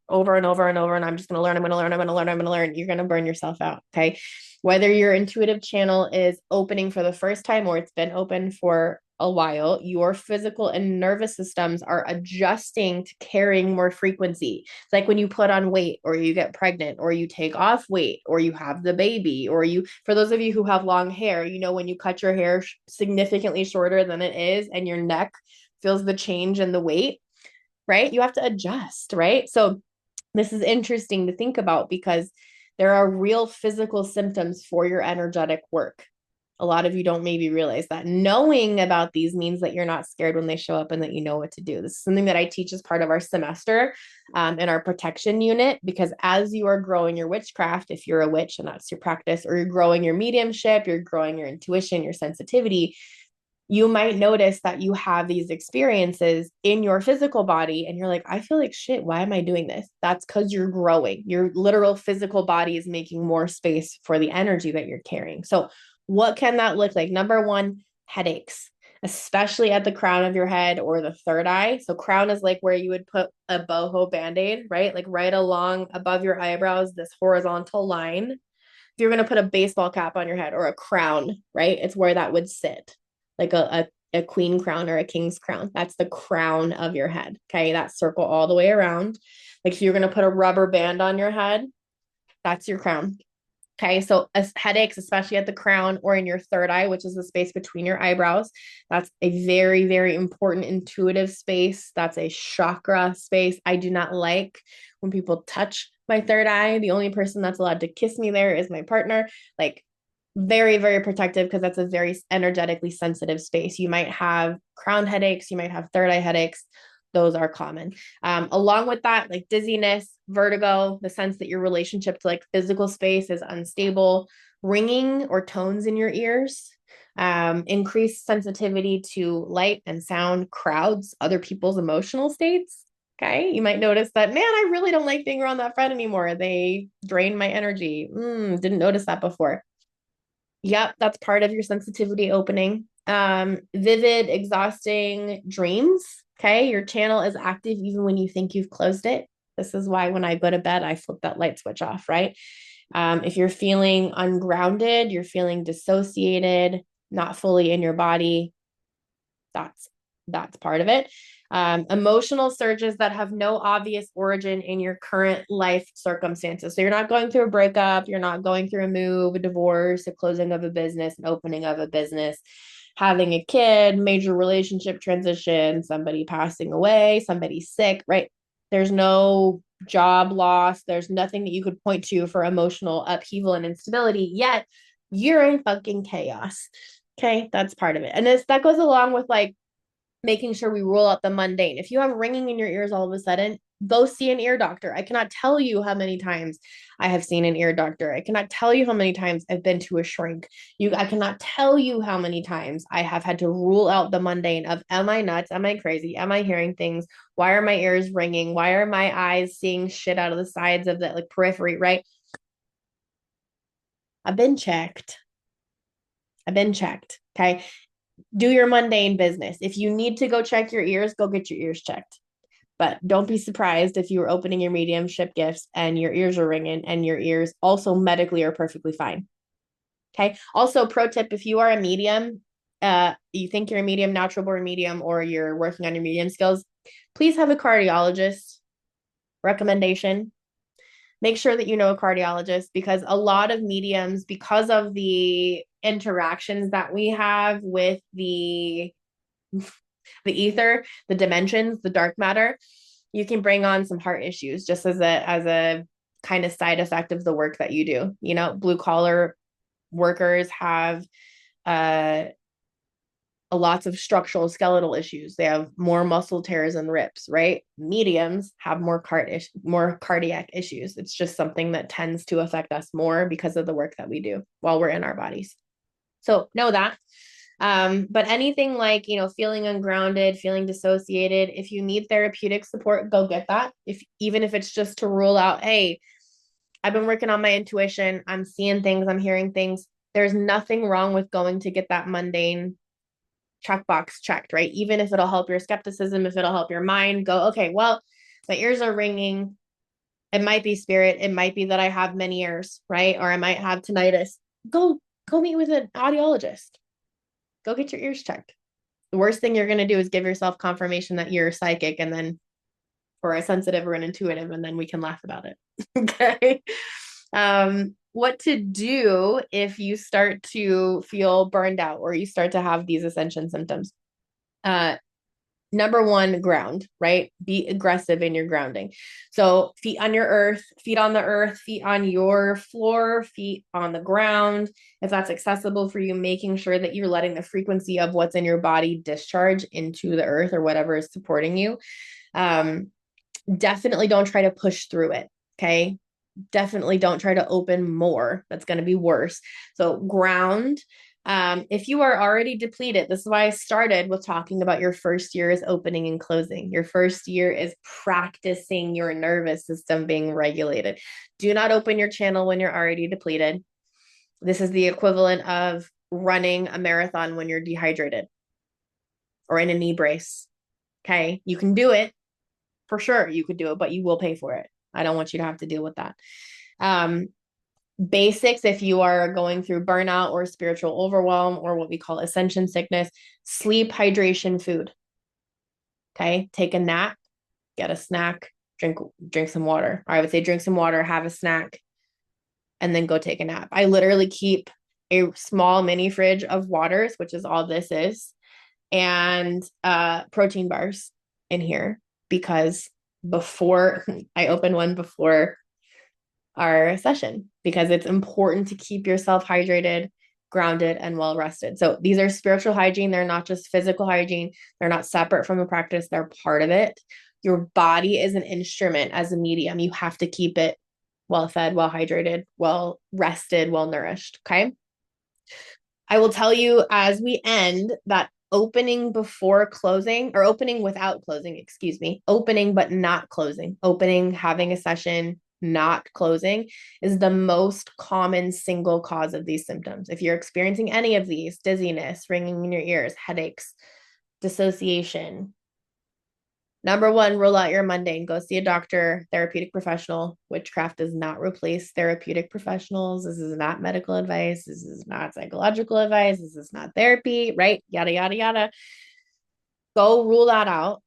over and over and over, and I'm just going to learn, I'm going to learn, I'm going to learn, I'm going to learn, you're going to burn yourself out. Okay. Whether your intuitive channel is opening for the first time or it's been open for a while, your physical and nervous systems are adjusting to carrying more frequency. It's like when you put on weight or you get pregnant or you take off weight or you have the baby, or you, for those of you who have long hair, you know, when you cut your hair significantly shorter than it is and your neck feels the change in the weight, right? You have to adjust, right? So this is interesting to think about because there are real physical symptoms for your energetic work. A lot of you don't maybe realize that. Knowing about these means that you're not scared when they show up and that you know what to do. This is something that I teach as part of our semester in our protection unit, because as you are growing your witchcraft, if you're a witch and that's your practice, or you're growing your mediumship, you're growing your intuition, your sensitivity, you might notice that you have these experiences in your physical body and you're like, I feel like shit. Why am I doing this? That's because you're growing. Your literal physical body is making more space for the energy that you're carrying. So what can that look like? Number one, headaches, especially at the crown of your head or the third eye. So crown is like where you would put a boho band-aid, right? Like right along above your eyebrows, this horizontal line. If you're going to put a baseball cap on your head or a crown, right? It's where that would sit, like a queen crown or a king's crown. That's the crown of your head. Okay. That circle all the way around. Like if you're going to put a rubber band on your head, that's your crown. Okay. So headaches, especially at the crown or in your third eye, which is the space between your eyebrows. That's a very, very important intuitive space. That's a chakra space. I do not like when people touch my third eye. The only person that's allowed to kiss me there is my partner. Like, very, very protective because that's a very energetically sensitive space. You might have crown headaches, you might have third eye headaches. Those are common. Along with that, like dizziness, vertigo, the sense that your relationship to like physical space is unstable, ringing or tones in your ears, increased sensitivity to light and sound, crowds, other people's emotional states. Okay. You might notice that, man, I really don't like being around that friend anymore. They drain my energy. Didn't notice that before. Yep, that's part of your sensitivity opening. Vivid, exhausting dreams. Okay. Your channel is active even when you think you've closed it. This is why when I go to bed, I flip that light switch off, right? If you're feeling ungrounded, you're feeling dissociated, not fully in your body, that's part of it. Emotional surges that have no obvious origin in your current life circumstances. So you're not going through a breakup, you're not going through a move, a divorce, a closing of a business, an opening of a business, having a kid, major relationship transition, somebody passing away, somebody sick, right? There's no job loss. There's nothing that you could point to for emotional upheaval and instability, yet you're in fucking chaos. Okay, that's part of it. And that goes along with like making sure we rule out the mundane. If you have ringing in your ears all of a sudden, go see an ear doctor. I cannot tell you how many times I have seen an ear doctor. I cannot tell you how many times I've been to a shrink. I cannot tell you how many times I have had to rule out the mundane of, am I nuts? Am I crazy? Am I hearing things? Why are my ears ringing? Why are my eyes seeing shit out of the sides of the like periphery, right? I've been checked. Okay. Do your mundane business. If you need to go check your ears, go get your ears checked. But don't be surprised if you were opening your mediumship gifts and your ears are ringing and your ears also medically are perfectly fine. Okay. Also, pro tip, if you are a medium, you think you're a medium, natural born medium, or you're working on your medium skills, please have a cardiologist recommendation. Make sure that you know a cardiologist, because a lot of mediums, because of the interactions that we have with the ether, the dimensions, the dark matter, you can bring on some heart issues just as a kind of side effect of the work that you do. You know, blue collar workers have lots of structural skeletal issues. They have more muscle tears and rips, right? Mediums have more cardiac issues. It's just something that tends to affect us more because of the work that we do while we're in our bodies. So know that. But anything like, feeling ungrounded, feeling dissociated, if you need therapeutic support, go get that. Even if it's just to rule out, hey, I've been working on my intuition, I'm seeing things, I'm hearing things. There's nothing wrong with going to get that mundane checkbox checked, right? Even if it'll help your skepticism, if it'll help your mind, go, okay, well, my ears are ringing. It might be spirit. It might be that I have many ears, right? Or I might have tinnitus. Go meet with an audiologist. Go get your ears checked. The worst thing you're going to do is give yourself confirmation that you're psychic and then, or a sensitive or an intuitive, and then we can laugh about it. Okay. What to do if you start to feel burned out or you start to have these ascension symptoms? Number one, ground, right? Be aggressive in your grounding. So feet on your earth, feet on the earth, feet on your floor, feet on the ground. If that's accessible for you, making sure that you're letting the frequency of what's in your body discharge into the earth or whatever is supporting you. Definitely don't try to push through it. Okay. Definitely don't try to open more. That's going to be worse. So ground. If you are already depleted, this is why I started with talking about your first year is opening and closing. Your first year is practicing your nervous system being regulated. Do not open your channel when you're already depleted. This is the equivalent of running a marathon when you're dehydrated or in a knee brace. Okay. You can do it for sure. You could do it, but you will pay for it. I don't want you to have to deal with that. Basics, if you are going through burnout or spiritual overwhelm or what we call ascension sickness, sleep, hydration, food. Okay. Take a nap, get a snack, drink some water. Or I would say drink some water, have a snack, and then go take a nap. I literally keep a small mini fridge of waters, which is all this is, and protein bars in here, because I open one before our session, because it's important to keep yourself hydrated, grounded, and well rested. So these are spiritual hygiene. They're not just physical hygiene. They're not separate from the practice. They're part of it. Your body is an instrument as a medium. You have to keep it well fed, well hydrated, well rested, well nourished. Okay. I will tell you as we end that opening before closing, or opening without closing, excuse me, opening but not closing, opening, having a session, not closing, is the most common single cause of these symptoms. If you're experiencing any of these, dizziness, ringing in your ears, headaches, dissociation, number one, rule out your mundane. Go see a doctor, therapeutic professional. Witchcraft does not replace therapeutic professionals. This is not medical advice. This is not psychological advice. This is not therapy, right? Yada, yada, yada. Go rule that out.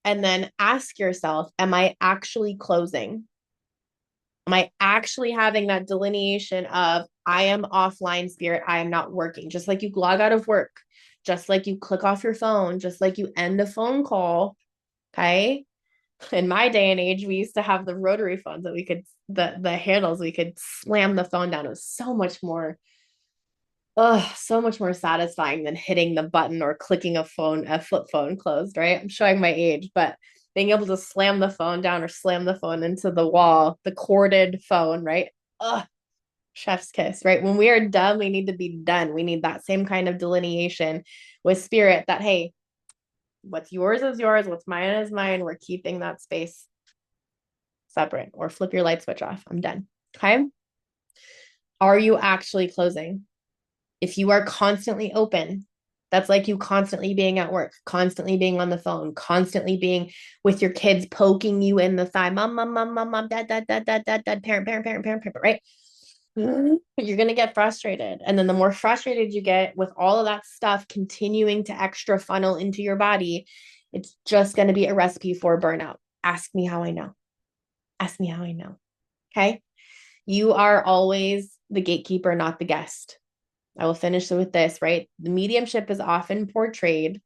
And then ask yourself, am I actually closing? Am I actually having that delineation of I am offline spirit, I am not working? Just like you log out of work, just like you click off your phone, just like you end a phone call. Okay. In my day and age, we used to have the rotary phones that we could, the handles, we could slam the phone down. It was so much more satisfying than hitting the button or clicking a flip phone closed, right? I'm showing my age, but being able to slam the phone down or slam the phone into the wall, the corded phone, right? Ugh, chef's kiss, right? When we are done, we need to be done. We need that same kind of delineation with spirit that, hey, what's yours is yours, what's mine is mine. We're keeping that space separate, or flip your light switch off. I'm done. Okay. Are you actually closing? If you are constantly open, that's like you constantly being at work, constantly being on the phone, constantly being with your kids, poking you in the thigh, mom, dad, parent, right? You're going to get frustrated. And then the more frustrated you get with all of that stuff continuing to extra funnel into your body, it's just going to be a recipe for burnout. Ask me how I know. Ask me how I know. Okay. You are always the gatekeeper, not the guest. I will finish with this, right? The mediumship is often portrayed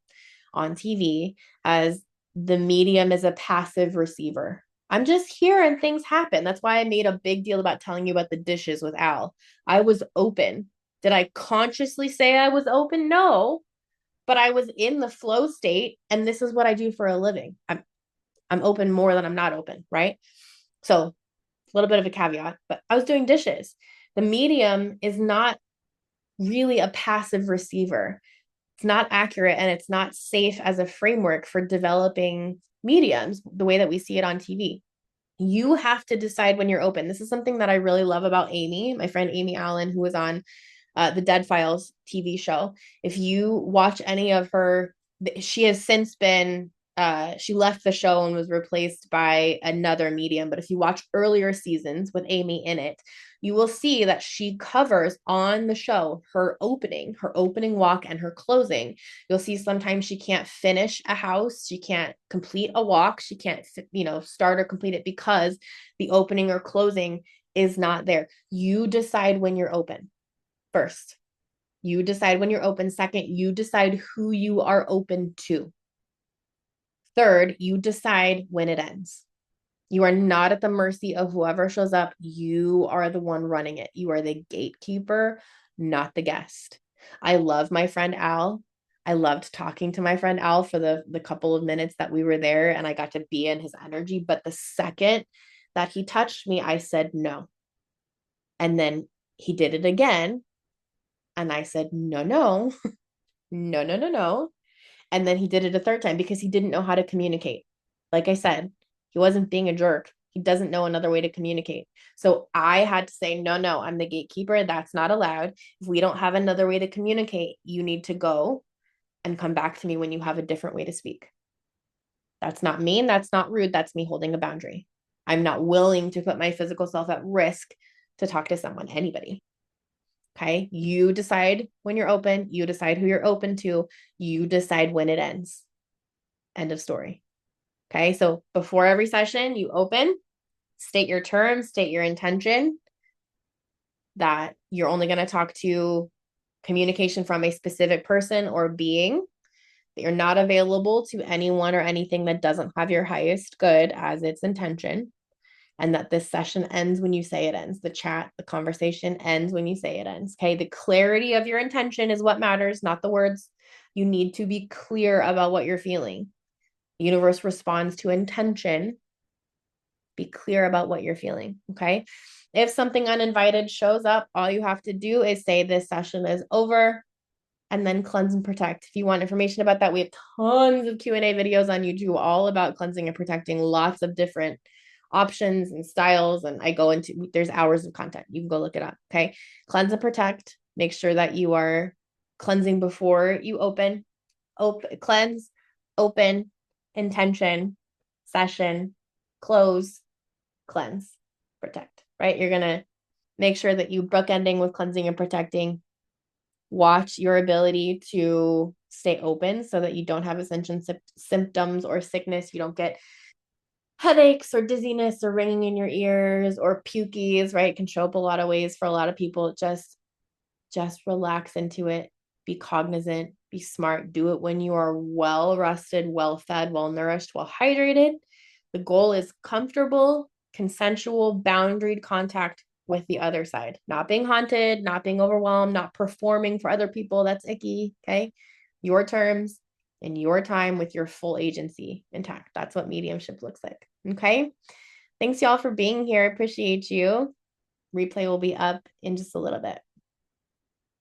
on TV as the medium is a passive receiver. I'm just here and things happen. That's why I made a big deal about telling you about the dishes with Al. I was open. Did I consciously say I was open? No, but I was in the flow state, and this is what I do for a living. I'm open more than I'm not open, right? So a little bit of a caveat, but I was doing dishes. The medium is not really a passive receiver. It's not accurate, and it's not safe as a framework for developing mediums the way that we see it on TV. You have to decide when you're open. This is something that I really love about Amy, my friend Amy Allen, who was on the Dead Files TV show. If you watch any of her, she has since been she left the show and was replaced by another medium. But if you watch earlier seasons with Amy in it, you will see that she covers on the show her opening walk and her closing. You'll see sometimes she can't finish a house, she can't complete a walk, she can't, start or complete it because the opening or closing is not there. You decide when you're open. First, you decide when you're open. Second, you decide who you are open to. Third, you decide when it ends. You are not at the mercy of whoever shows up. You are the one running it. You are the gatekeeper, not the guest. I love my friend Al. I loved talking to my friend Al for the couple of minutes that we were there, and I got to be in his energy. But the second that he touched me, I said no. And then he did it again. And I said, no, no, no. And then he did it a third time because he didn't know how to communicate. Like I said, he wasn't being a jerk. He doesn't know another way to communicate. So I had to say, no, I'm the gatekeeper. That's not allowed. If we don't have another way to communicate, you need to go and come back to me when you have a different way to speak. That's not mean. That's not rude. That's me holding a boundary. I'm not willing to put my physical self at risk to talk to someone, anybody. Okay. You decide when you're open. You decide who you're open to. You decide when it ends. End of story. Okay. So before every session, you open, state your terms, state your intention that you're only going to talk to communication from a specific person or being, that you're not available to anyone or anything that doesn't have your highest good as its intention, and that this session ends when you say it ends. The chat, the conversation ends when you say it ends. Okay. The clarity of your intention is what matters, not the words. You need to be clear about what you're feeling. The universe responds to intention Be clear about what you're feeling. Okay. If something uninvited shows up, all you have to do is say this session is over and then cleanse and protect. If you want information about that, we have tons of Q&A videos on YouTube all about cleansing and protecting, lots of different options and styles. And I go into, there's hours of content. You can go look it up. Okay. Cleanse and protect. Make sure that you are cleansing before you open, cleanse, open, intention, session, close, cleanse, protect, right? You're going to make sure that you bookending with cleansing and protecting. Watch your ability to stay open so that you don't have ascension symptoms or sickness. You don't get headaches or dizziness or ringing in your ears or pukies, right? It can show up a lot of ways for a lot of people. Just relax into it. Be cognizant, be smart. Do it when you are well rested, well fed, well nourished, well hydrated. The goal is comfortable, consensual, boundaried contact with the other side, not being haunted, not being overwhelmed, not performing for other people. That's icky. Okay. Your terms and your time with your full agency intact. That's what mediumship looks like. Okay. Thanks, y'all, for being here. I appreciate you. Replay will be up in just a little bit.